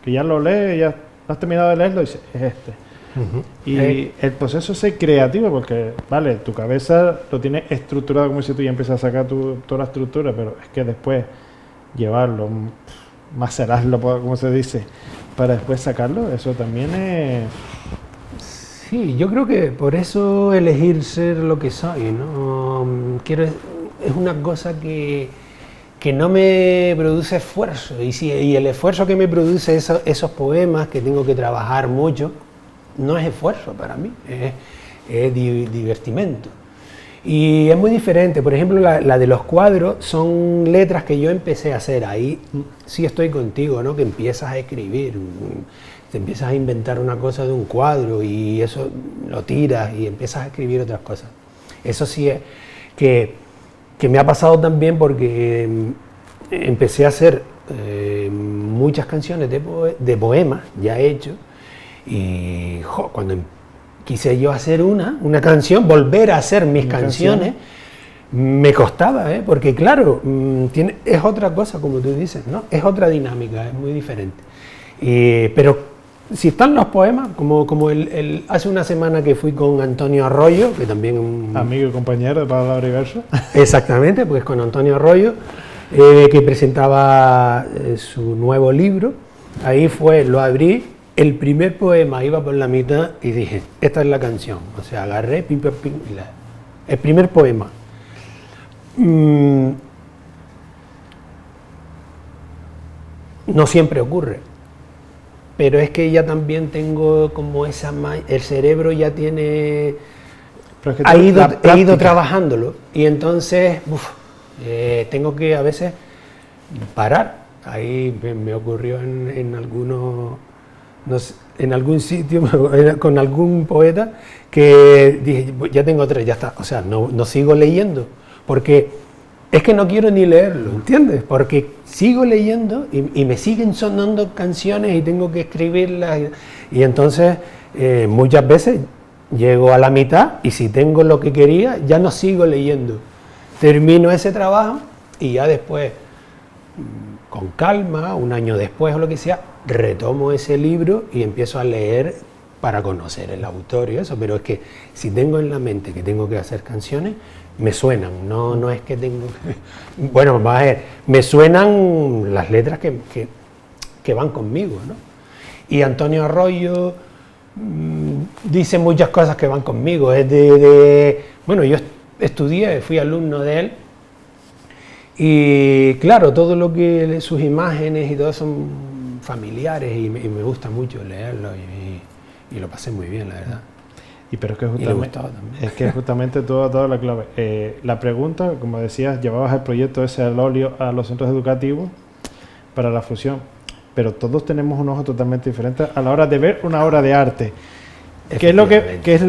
que ya lo lee, ya no has terminado de leerlo, dice, es este. Y el proceso es ser creativo, porque, vale, tu cabeza lo tienes estructurado, como dices tú, y empiezas a sacar toda la estructura, pero es que después llevarlo, macerarlo, como se dice, para después sacarlo, eso también es... Sí, yo creo que por eso elegir ser lo que soy, ¿no? es una cosa que no me produce esfuerzo, y el esfuerzo que me produce esos poemas que tengo que trabajar mucho, no es esfuerzo para mí, es divertimento. Y es muy diferente. Por ejemplo, la de los cuadros son letras que yo empecé a hacer. Ahí sí estoy contigo, ¿no? Que empiezas a escribir, te empiezas a inventar una cosa de un cuadro y eso lo tiras y empiezas a escribir otras cosas. Eso sí es que me ha pasado también porque empecé a hacer muchas canciones de poemas ya hechos y cuando quise yo hacer una canción, volver a hacer mis canciones, me costaba, porque claro, es otra cosa, como tú dices, ¿no? Es otra dinámica, es muy diferente. Pero si están los poemas, como hace una semana que fui con Antonio Arroyo, que también amigo y compañero de Palabra y Verso. Exactamente, pues con Antonio Arroyo, que presentaba su nuevo libro. Ahí lo abrí. El primer poema iba por la mitad y dije, esta es la canción. O sea, agarré, pim, pim, pim, el primer poema. No siempre ocurre, pero es que ya también tengo como el cerebro ya tiene... Es que he ido trabajándolo y entonces tengo que a veces parar. Ahí me ocurrió en algún sitio con algún poeta que dije, ya tengo 3, ya está. O sea, no sigo leyendo, porque es que no quiero ni leerlo, ¿entiendes? Porque sigo leyendo y me siguen sonando canciones y tengo que escribirlas. Y entonces muchas veces llego a la mitad y si tengo lo que quería, ya no sigo leyendo. Termino ese trabajo y ya después, con calma, un año después o lo que sea, retomo ese libro y empiezo a leer para conocer el autor y eso, pero es que si tengo en la mente que tengo que hacer canciones, me suenan, no es que tengo que... Bueno, vamos a ver, me suenan las letras que van conmigo, ¿no? Y Antonio Arroyo dice muchas cosas que van conmigo, bueno, yo estudié, fui alumno de él, y claro, todo lo que sus imágenes y todo son familiares y me gusta mucho leerlo y lo pasé muy bien, la verdad. Pero es que justamente toda la clave. La pregunta, como decías, llevabas el proyecto ese al óleo a los centros educativos para la fusión, pero todos tenemos un ojo totalmente diferente a la hora de ver una obra de arte. ¿Qué es lo que es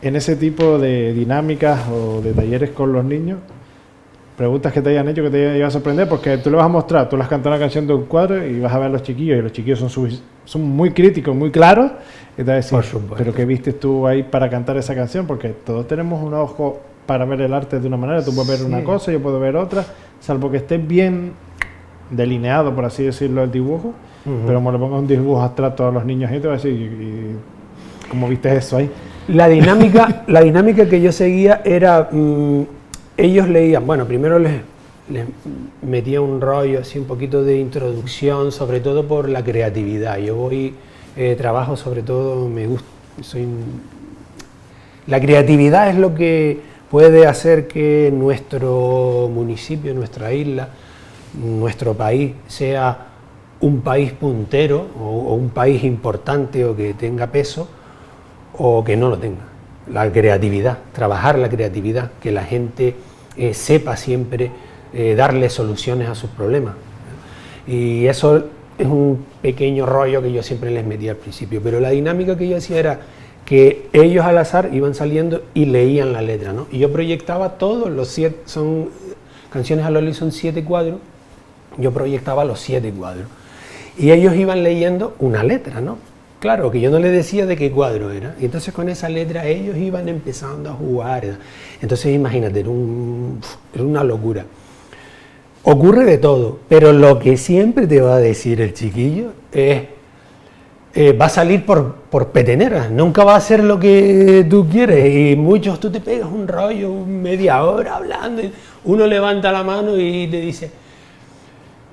en ese tipo de dinámicas o de talleres con los niños? Preguntas que te hayan hecho que te iban a sorprender, porque tú le vas a mostrar, tú le has cantado una canción de un cuadro y vas a ver a los chiquillos, y los chiquillos son muy críticos, muy claros, y te vas a decir, pero ¿qué viste tú ahí para cantar esa canción? Porque todos tenemos un ojo para ver el arte de una manera, tú puedes ver una cosa, yo puedo ver otra, salvo que esté bien delineado, por así decirlo, el dibujo, pero como le pongas un dibujo abstracto a los niños y te vas a decir, ¿cómo viste eso ahí? La dinámica que yo seguía era... ellos leían, bueno, primero les metía un rollo, así un poquito de introducción, sobre todo por la creatividad. Yo trabajo sobre todo, me gusta, la creatividad es lo que puede hacer que nuestro municipio, nuestra isla, nuestro país sea un país puntero o un país importante o que tenga peso o que no lo tenga. La creatividad, trabajar la creatividad, que la gente sepa siempre darle soluciones a sus problemas. Y eso es un pequeño rollo que yo siempre les metía al principio, pero la dinámica que yo hacía era que ellos al azar iban saliendo y leían la letra, ¿no? Y yo proyectaba todos los 7, son canciones al óleo, son 7 cuadros, yo proyectaba los 7 cuadros. Y ellos iban leyendo una letra, ¿no? Claro, que yo no les decía de qué cuadro era. Y entonces con esa letra ellos iban empezando a jugar. Entonces imagínate, era una locura. Ocurre de todo, pero lo que siempre te va a decir el chiquillo es, va a salir por petenera, nunca va a hacer lo que tú quieres. Y muchos, tú te pegas un rollo, media hora hablando, y uno levanta la mano y te dice,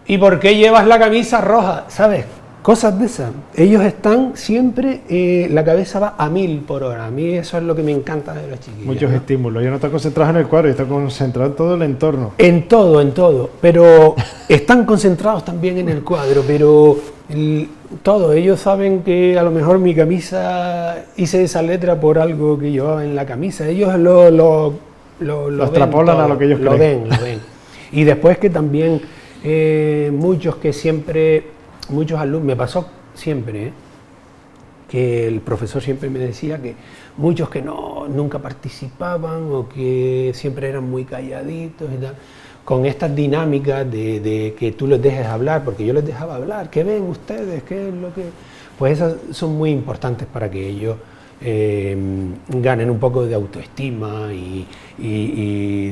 ¿y por qué llevas la camisa roja? ¿Sabes? cosas de esas. Ellos están siempre, la cabeza va a 1000 por hora. A mí eso es lo que me encanta de los chiquillos. Muchos estímulos. Ellos no están concentrados en el cuadro, están concentrados en todo el entorno. En todo. Pero están concentrados también en el cuadro, pero todo. Ellos saben que a lo mejor mi camisa, hice esa letra por algo que llevaba en la camisa. Ellos lo extrapolan a lo que ellos creen. Lo ven. Y después que también muchos alumnos, me pasó siempre, que el profesor siempre me decía que muchos que nunca participaban o que siempre eran muy calladitos y tal, con estas dinámicas de que tú les dejes hablar, porque yo les dejaba hablar, ¿qué ven ustedes? ¿Qué es lo que...? Pues esas son muy importantes para que ellos ganen un poco de autoestima y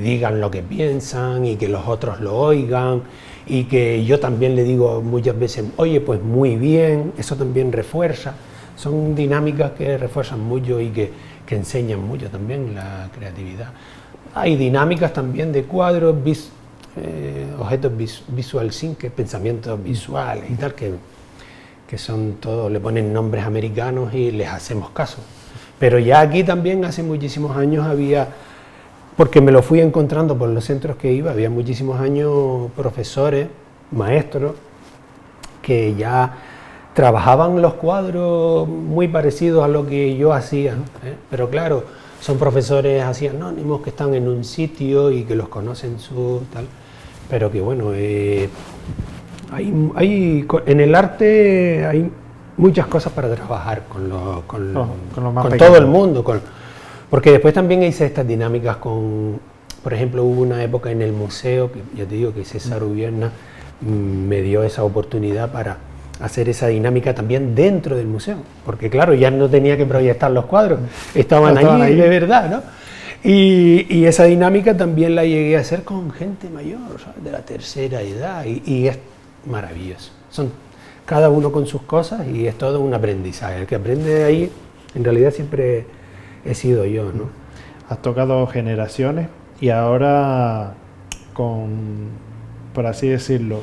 digan lo que piensan y que los otros lo oigan, y que yo también le digo muchas veces, oye, pues muy bien, eso también refuerza. Son dinámicas que refuerzan mucho y que enseñan mucho también la creatividad. Hay dinámicas también de cuadros, objetos visual thinking, pensamientos visuales y tal, que son todos, le ponen nombres americanos y les hacemos caso. Pero ya aquí también hace muchísimos años había, porque me lo fui encontrando por los centros que iba, había muchísimos años profesores, maestros, que ya trabajaban los cuadros muy parecidos a lo que yo hacía, pero claro, son profesores así anónimos que están en un sitio y que los conocen tal, pero que bueno, en el arte hay muchas cosas para trabajar con todo el mundo, porque después también hice estas dinámicas por ejemplo, hubo una época en el museo, que ya te digo que César Ubierna me dio esa oportunidad para hacer esa dinámica también dentro del museo, porque claro, ya no tenía que proyectar los cuadros, estaban allí de verdad, ¿no? Y esa dinámica también la llegué a hacer con gente mayor, ¿sabes? De la tercera edad, y es maravilloso. Son cada uno con sus cosas y es todo un aprendizaje. El que aprende de ahí, en realidad siempre he sido yo, ¿no? Has tocado generaciones y ahora por así decirlo,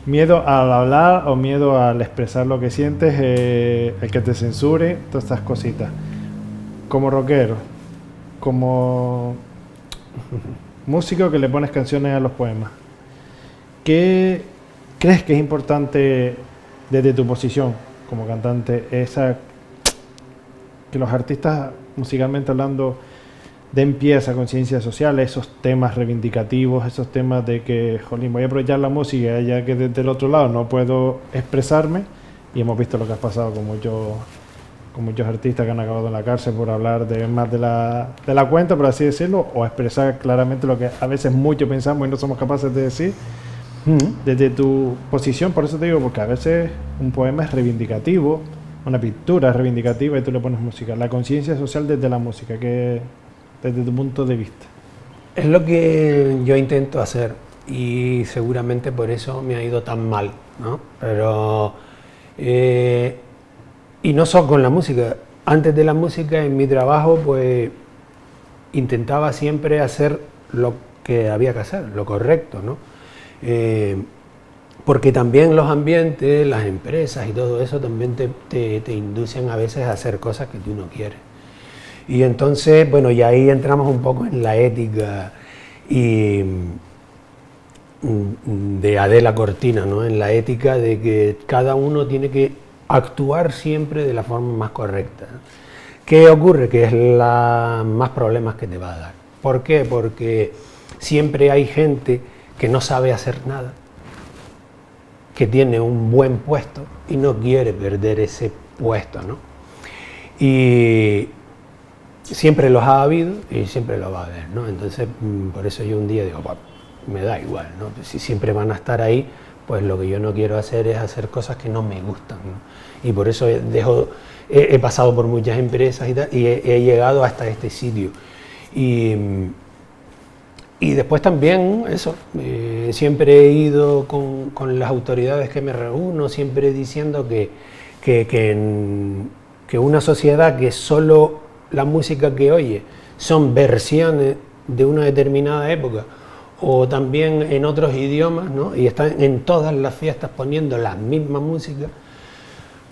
miedo al hablar o miedo al expresar lo que sientes, el que te censure, todas estas cositas. Como rockero, como músico que le pones canciones a los poemas, ¿qué crees que es importante desde tu posición como cantante, que los artistas musicalmente hablando den pie a esa conciencia social, esos temas reivindicativos, esos temas de que, jolín, voy a aprovechar la música ya que desde el otro lado no puedo expresarme? Y hemos visto lo que ha pasado con muchos artistas que han acabado en la cárcel por hablar más de la cuenta, por así decirlo, o expresar claramente lo que a veces mucho pensamos y no somos capaces de decir. Desde tu posición, por eso te digo, porque a veces un poema es reivindicativo, una pintura es reivindicativa y tú le pones música. La conciencia social desde la música, que desde tu punto de vista. Es lo que yo intento hacer y seguramente por eso me ha ido tan mal, ¿no? Pero y no solo con la música. Antes de la música, en mi trabajo, pues intentaba siempre hacer lo que había que hacer, lo correcto, ¿no? Porque también los ambientes, las empresas y todo eso también te inducen a veces a hacer cosas que tú no quieres. Y entonces, bueno, y ahí entramos un poco en la ética de Adela Cortina, ¿no? En la ética de que cada uno tiene que actuar siempre de la forma más correcta. ¿Qué ocurre? Que es la más problemas que te va a dar. ¿Por qué? Porque siempre hay gente que no sabe hacer nada, que tiene un buen puesto y no quiere perder ese puesto, ¿no? Y siempre los ha habido y siempre lo va a haber, ¿no? Entonces, por eso yo un día digo, me da igual, ¿no? Si siempre van a estar ahí, pues lo que yo no quiero hacer es hacer cosas que no me gustan, ¿no? Y por eso he pasado por muchas empresas y tal, y he llegado hasta este sitio. Y después también eso, siempre he ido con las autoridades que me reúno, siempre diciendo que una sociedad que solo la música que oye son versiones de una determinada época, o también en otros idiomas, ¿no? Y están en todas las fiestas poniendo la misma música,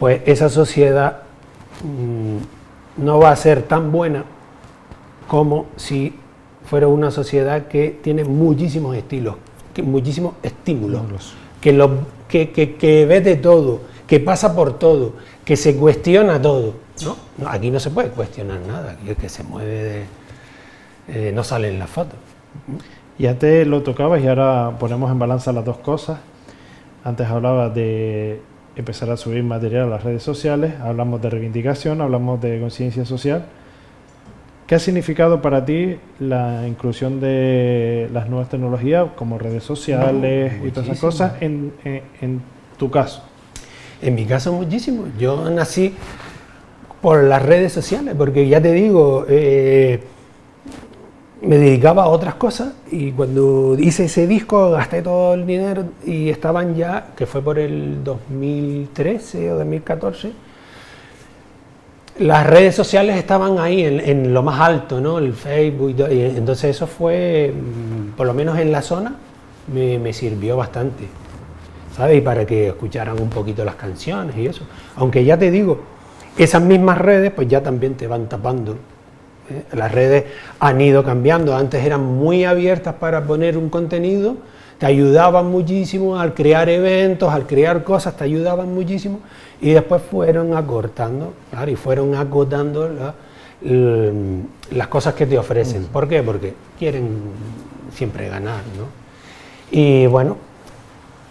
pues esa sociedad no va a ser tan buena como si fuera una sociedad que tiene muchísimos estilos, muchísimos estímulos, que ve de todo, que pasa por todo, que se cuestiona todo. No, aquí no se puede cuestionar nada, aquí el que se mueve no sale en la foto. Ya te lo tocabas y ahora ponemos en balanza las dos cosas. Antes hablabas de empezar a subir material a las redes sociales, hablamos de reivindicación, hablamos de conciencia social. ¿Qué ha significado para ti la inclusión de las nuevas tecnologías como redes sociales y todas esas cosas en tu caso? En mi caso muchísimo. Yo nací por las redes sociales, porque ya te digo, me dedicaba a otras cosas y cuando hice ese disco gasté todo el dinero y estaban ya, que fue por el 2013 o 2014, las redes sociales estaban ahí en lo más alto, ¿no? El Facebook y entonces eso fue, por lo menos en la zona, me sirvió bastante, ¿sabes? Y para que escucharan un poquito las canciones y eso. Aunque ya te digo, esas mismas redes pues ya también te van tapando. Las redes han ido cambiando, antes eran muy abiertas para poner un contenido, te ayudaban muchísimo al crear eventos, al crear cosas, te ayudaban muchísimo y después fueron acortando, claro, y fueron acotando las cosas que te ofrecen. ¿Por qué? Porque quieren siempre ganar, ¿no? Y bueno,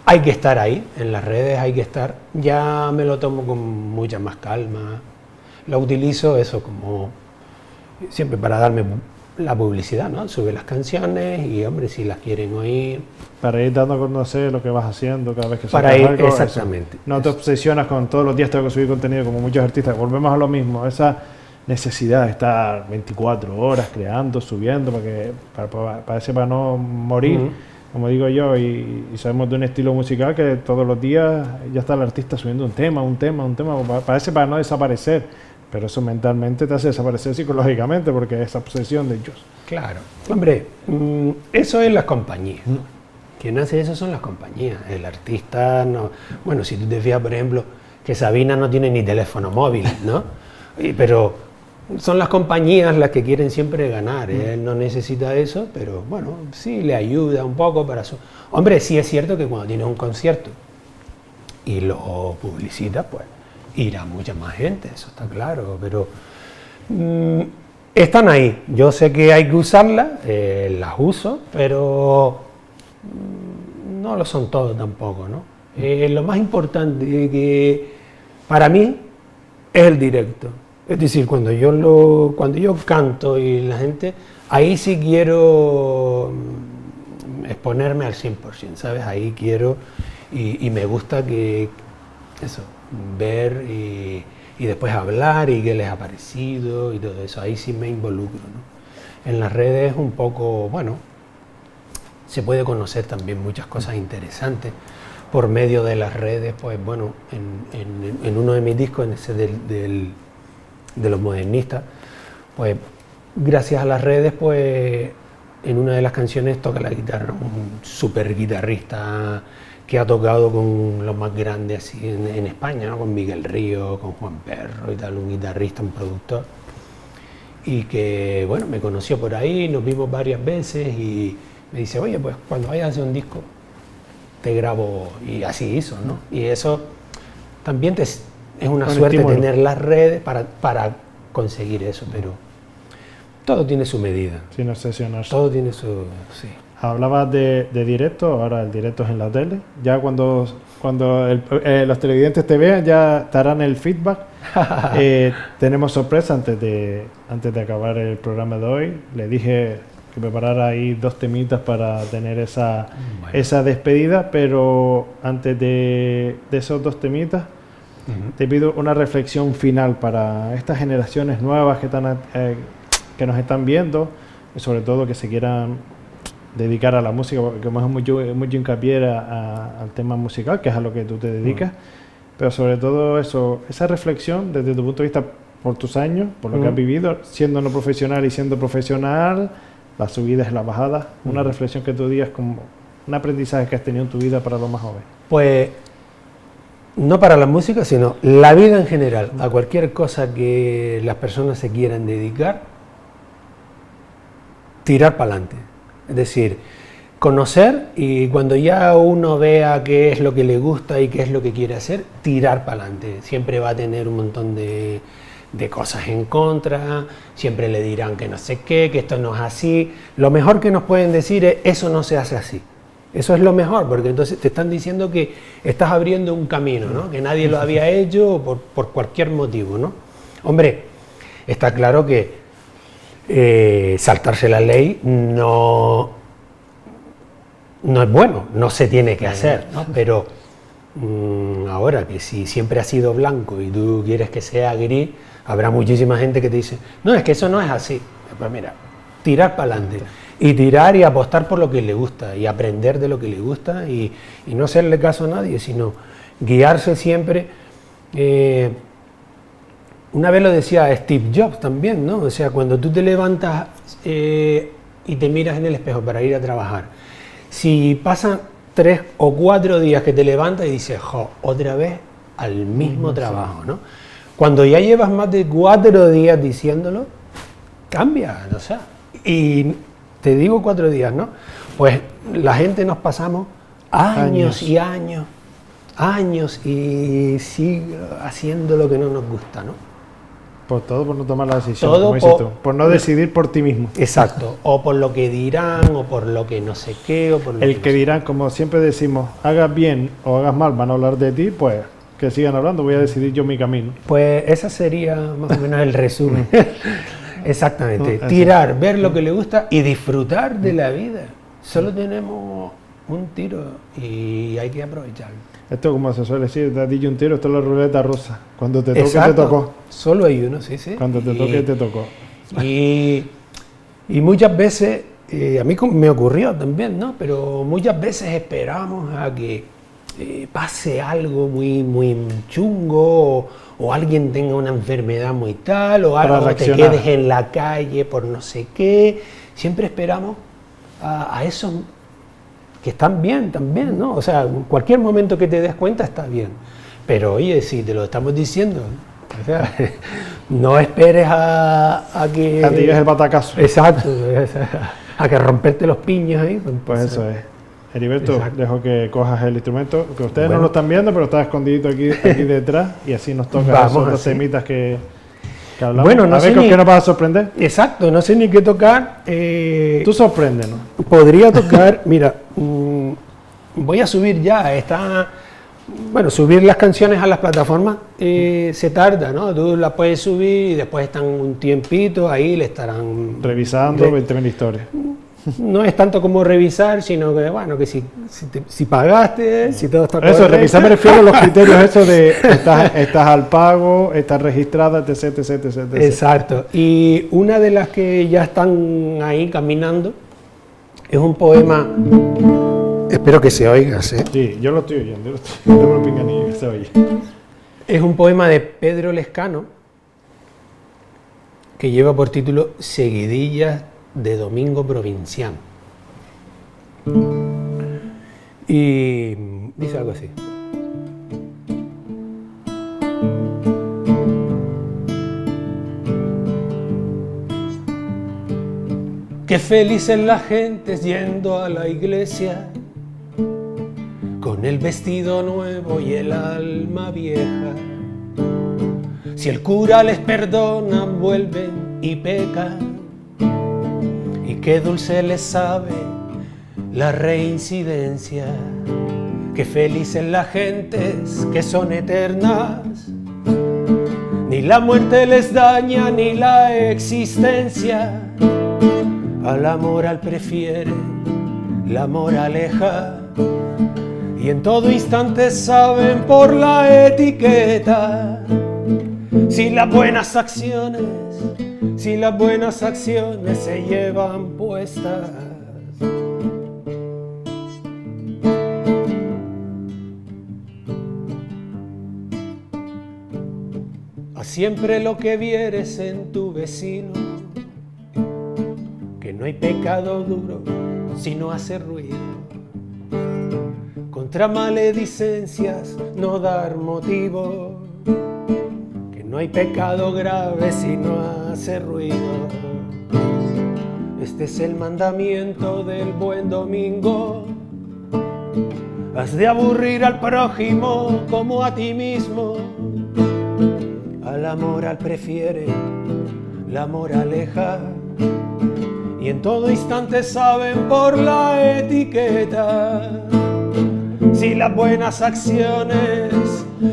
hay que estar ahí, en las redes hay que estar, ya me lo tomo con mucha más calma, lo utilizo eso como siempre para darme la publicidad, ¿no? Sube las canciones y, hombre, si las quieren oír. Para ir dando a conocer lo que vas haciendo cada vez que para ir, algo. exactamente. Eso. No te obsesionas con todos los días tengo que subir contenido como muchos artistas. Volvemos a lo mismo, esa necesidad de estar 24 horas creando, subiendo, para no morir, como digo yo, y sabemos de un estilo musical que todos los días ya está el artista subiendo un tema, parece para no desaparecer. Pero eso mentalmente te hace desaparecer psicológicamente porque esa obsesión de ellos. Claro. Hombre, eso es las compañías. Quien hace eso son las compañías. El artista no. Bueno, si tú te fijas, por ejemplo, que Sabina no tiene ni teléfono móvil, ¿no? Pero son las compañías las que quieren siempre ganar. Él no necesita eso, pero bueno, sí le ayuda un poco para su. Hombre, sí es cierto que cuando tienes un concierto y lo publicitas, pues irá mucha más gente, eso está claro, pero están ahí. Yo sé que hay que usarlas, las uso, pero no lo son todo tampoco, ¿no? Lo más importante que para mí es el directo. Es decir, cuando yo canto y la gente, ahí sí quiero exponerme al 100%, ¿sabes? Ahí quiero y me gusta que eso, ver y después hablar y qué les ha parecido y todo eso, ahí sí me involucro, ¿no? En las redes un poco, bueno, se puede conocer también muchas cosas interesantes por medio de las redes, pues bueno, en uno de mis discos, en ese de los modernistas, pues gracias a las redes, pues en una de las canciones toca la guitarra, un súper guitarrista que ha tocado con los más grandes así en España, ¿no? Con Miguel Río, con Juan Perro y tal, un guitarrista, un productor, y que, bueno, me conoció por ahí, nos vimos varias veces y me dice, oye, pues cuando vayas a hacer un disco, te grabo, y así hizo, ¿no? Y eso también es una suerte estímulo. Tener las redes para conseguir eso, pero todo tiene su medida. Sin obsesionarse. Todo tiene su... sí. Hablabas de directo, ahora el directo es en la tele. Ya cuando los televidentes te vean, ya te harán el feedback. Tenemos sorpresa antes de acabar el programa de hoy. Le dije que preparara ahí 2 temitas para tener esa despedida, pero antes de esos 2 temitas, te pido una reflexión final para estas generaciones nuevas que nos están viendo, y sobre todo que se quieran dedicar a la música, porque hemos mucho hincapié al tema musical, que es a lo que tú te dedicas, pero sobre todo eso, esa reflexión desde tu punto de vista por tus años, por lo que has vivido, siendo no profesional y siendo profesional, las subidas y las bajadas, una reflexión que tú digas como un aprendizaje que has tenido en tu vida para los más jóvenes. Pues no para la música, sino la vida en general, a cualquier cosa que las personas se quieran dedicar, tirar para adelante. Es decir, conocer y cuando ya uno vea qué es lo que le gusta y qué es lo que quiere hacer, tirar para adelante. Siempre va a tener un montón de cosas en contra, siempre le dirán que no sé qué, que esto no es así. Lo mejor que nos pueden decir es, eso no se hace así. Eso es lo mejor, porque entonces te están diciendo que estás abriendo un camino, ¿no? Que nadie lo había hecho por cualquier motivo, ¿no? Hombre, está claro que saltarse la ley no es bueno, no se tiene que hacer, ¿no? Pero ahora que si siempre ha sido blanco y tú quieres que sea gris, habrá muchísima gente que te dice, no, es que eso no es así. Pues mira, tirar para adelante. Y tirar y apostar por lo que le gusta y aprender de lo que le gusta y no hacerle caso a nadie, sino guiarse siempre. Una vez lo decía Steve Jobs también, ¿no? O sea, cuando tú te levantas y te miras en el espejo para ir a trabajar, si pasan 3 o 4 días que te levantas y dices, jo, otra vez al mismo trabajo, ¿no? Cuando ya llevas más de 4 días diciéndolo, cambia, o sea, y te digo 4 días, ¿no? Pues la gente nos pasamos años y años y sigue haciendo lo que no nos gusta, ¿no? Por todo, por no tomar la decisión, Todo como dices tú, por no decidir por ti mismo. Exacto, o por lo que dirán, o por lo que no sé qué, o por lo El que dirán, como siempre decimos, hagas bien o hagas mal, van a hablar de ti, pues que sigan hablando, voy a decidir yo mi camino. Pues ese sería más o menos el resumen. Exactamente, tirar, ver lo que le gusta y disfrutar de la vida. Solo tenemos un tiro y hay que aprovecharlo. Esto, como se suele decir, te has dicho un tiro, esto es la ruleta rusa. Cuando te toque, Exacto. te tocó. Solo hay uno, sí, sí. Cuando te toque, te tocó. Y muchas veces, a mí me ocurrió también, ¿no? Pero muchas veces esperamos a que pase algo muy chungo o alguien tenga una enfermedad muy tal o algo, o te quedes en la calle por no sé qué. Siempre esperamos a esos que están bien también, ¿no? O sea, en cualquier momento que te des cuenta está bien. Pero oye, si te lo estamos diciendo, o sea, no esperes a que... A ti es el batacazo. Exacto, a que romperte los piños ahí. Pues eso es. Heriberto, Exacto. Dejo que cojas el instrumento, que ustedes no lo están viendo, pero está escondidito aquí detrás, y así nos toca esos dos temitas que hablamos. Bueno, no a ver con qué nos vas a sorprender. Exacto, no sé ni qué tocar. Tú sorpréndenos. Podría tocar, mira, voy a subir ya, subir las canciones a las plataformas se tarda, ¿no? Tú las puedes subir y después están un tiempito, ahí le estarán... Revisando 20.000 historias. No es tanto como revisar, sino que, bueno, que si pagaste, si todo está correcto. Eso, revisar me refiero a los criterios esos de estás al pago, estás registrada, etc. Exacto. Y una de las que ya están ahí caminando es un poema, espero que se oiga, ¿sí? Sí, yo lo estoy oyendo, tengo un pinganillo que se oye. Es un poema de Pedro Lescano que lleva por título Seguidillas de Domingo Provinciano. Y dice algo así. Qué felices las gentes yendo a la iglesia, con el vestido nuevo y el alma vieja. Si el cura les perdona, vuelven y pecan. Y qué dulce les sabe la reincidencia. Qué felices las gentes que son eternas. Ni la muerte les daña ni la existencia. A la moral prefieren la moraleja. Y en todo instante saben por la etiqueta si las buenas acciones se llevan puestas. Haz siempre lo que vieres en tu vecino, que no hay pecado duro si no hace ruido. Con contra maledicencias no dar motivo, que no hay pecado grave si no hace ruido. Este es el mandamiento del buen domingo: has de aburrir al prójimo como a ti mismo. Al amor al prefiere, la moraleja, y en todo instante saben por la etiqueta si las buenas acciones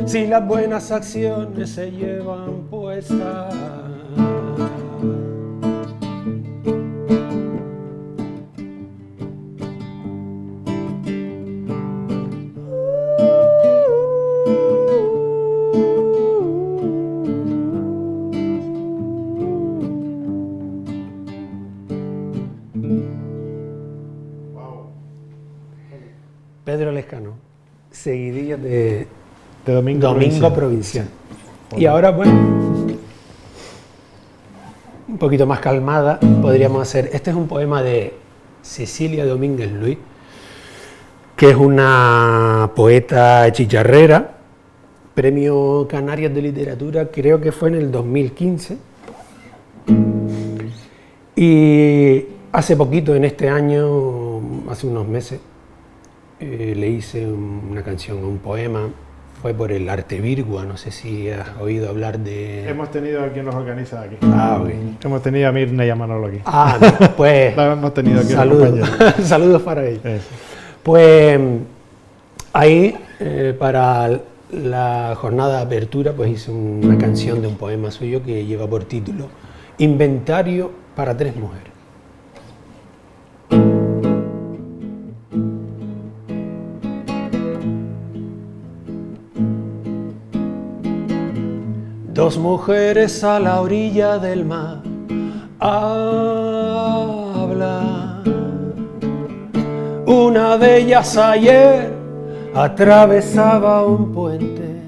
se llevan puestas. Pedro Lescano, seguidillas de Domingo Provincial. Y ahora, bueno, un poquito más calmada, podríamos hacer... Este es un poema de Cecilia Domínguez Luis, que es una poeta chicharrera, Premio Canarias de Literatura, creo que fue en el 2015. Y hace poquito, en este año, hace unos meses, le hice una canción, un poema, fue por el Arte Virgua, no sé si has oído hablar de... Hemos tenido a quien los organiza aquí. Ah, ok. Hemos tenido a Mirna y a Manolo aquí. Ah, no, pues... La hemos tenido aquí. Saludos, saludos para ellos. Eso. Pues ahí, para la jornada de apertura, pues hice una canción de un poema suyo que lleva por título Inventario para 3 mujeres. Dos mujeres a la orilla del mar hablan. Una de ellas ayer atravesaba un puente.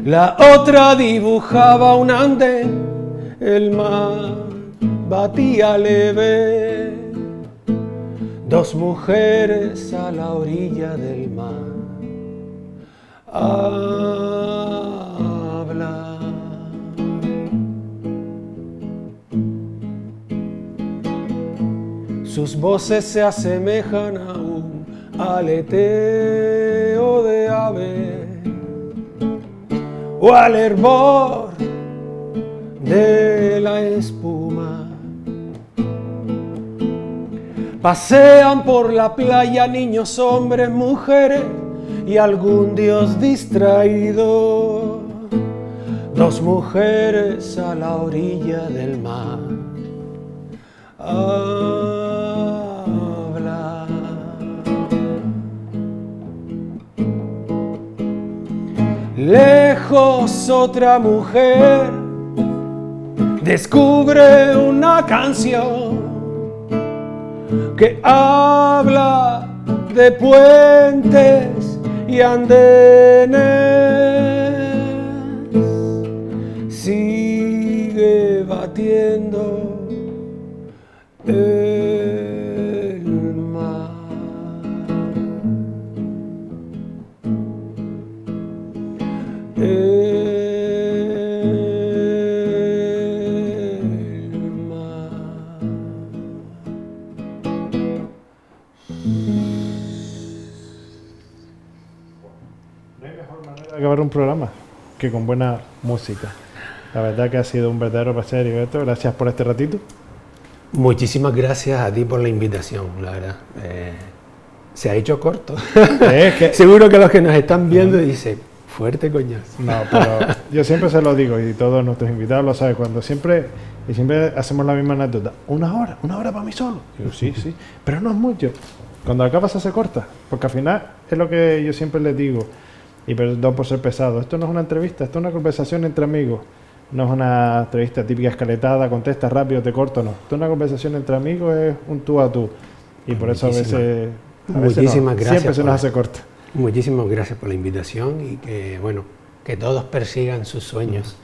La otra dibujaba un andén. El mar batía leve. Dos mujeres a la orilla del mar habla. Sus voces se asemejan a un aleteo de ave o al hervor de la espuma. Pasean por la playa niños, hombres, mujeres y algún dios distraído. Dos mujeres a la orilla del mar habla. Lejos otra mujer descubre una canción que habla de puentes y andenes. Sigue batiendo el mar. El mar. No hay mejor manera de acabar un programa que con buena música. La verdad que ha sido un verdadero placer, Heriberto. Gracias por este ratito. Muchísimas gracias a ti por la invitación, la verdad. Se ha hecho corto. Es que... Seguro que los que nos están viendo dicen, fuerte coño. No, pero yo siempre se lo digo y todos nuestros invitados lo saben. Cuando siempre hacemos la misma anécdota. Una hora para mí solo. Digo, sí, pero no es mucho. Cuando acaba se hace corta, porque al final es lo que yo siempre les digo, y perdón por ser pesado, esto no es una entrevista, esto es una conversación entre amigos. No es una entrevista típica escaletada, contesta rápido, te corto, no. Esto es una conversación entre amigos, es un tú a tú. Y por eso a veces muchísimas gracias. Siempre se nos hace corta. Muchísimas gracias por la invitación y que, bueno, que todos persigan sus sueños.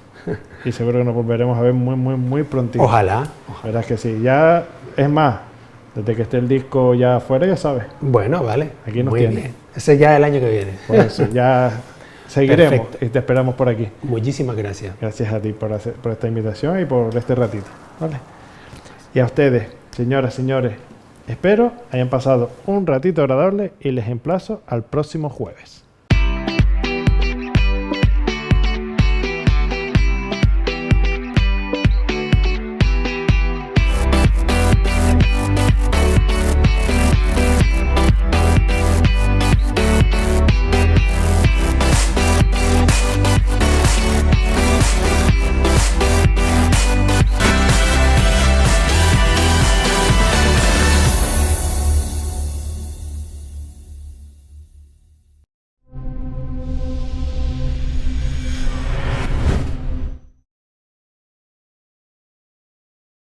Y seguro que nos volveremos a ver muy prontito. Ojalá. Verás que sí. Ya, es más, Desde que esté el disco ya afuera, ya sabes. Bueno, vale. Aquí nos Muy tiene. bien. Ese ya es el año que viene. Por eso, ya seguiremos Perfecto. y te esperamos por aquí. Muchísimas gracias. Gracias a ti por esta invitación y por este ratito. ¿Vale? Y a ustedes, señoras, señores, espero hayan pasado un ratito agradable y les emplazo al próximo jueves.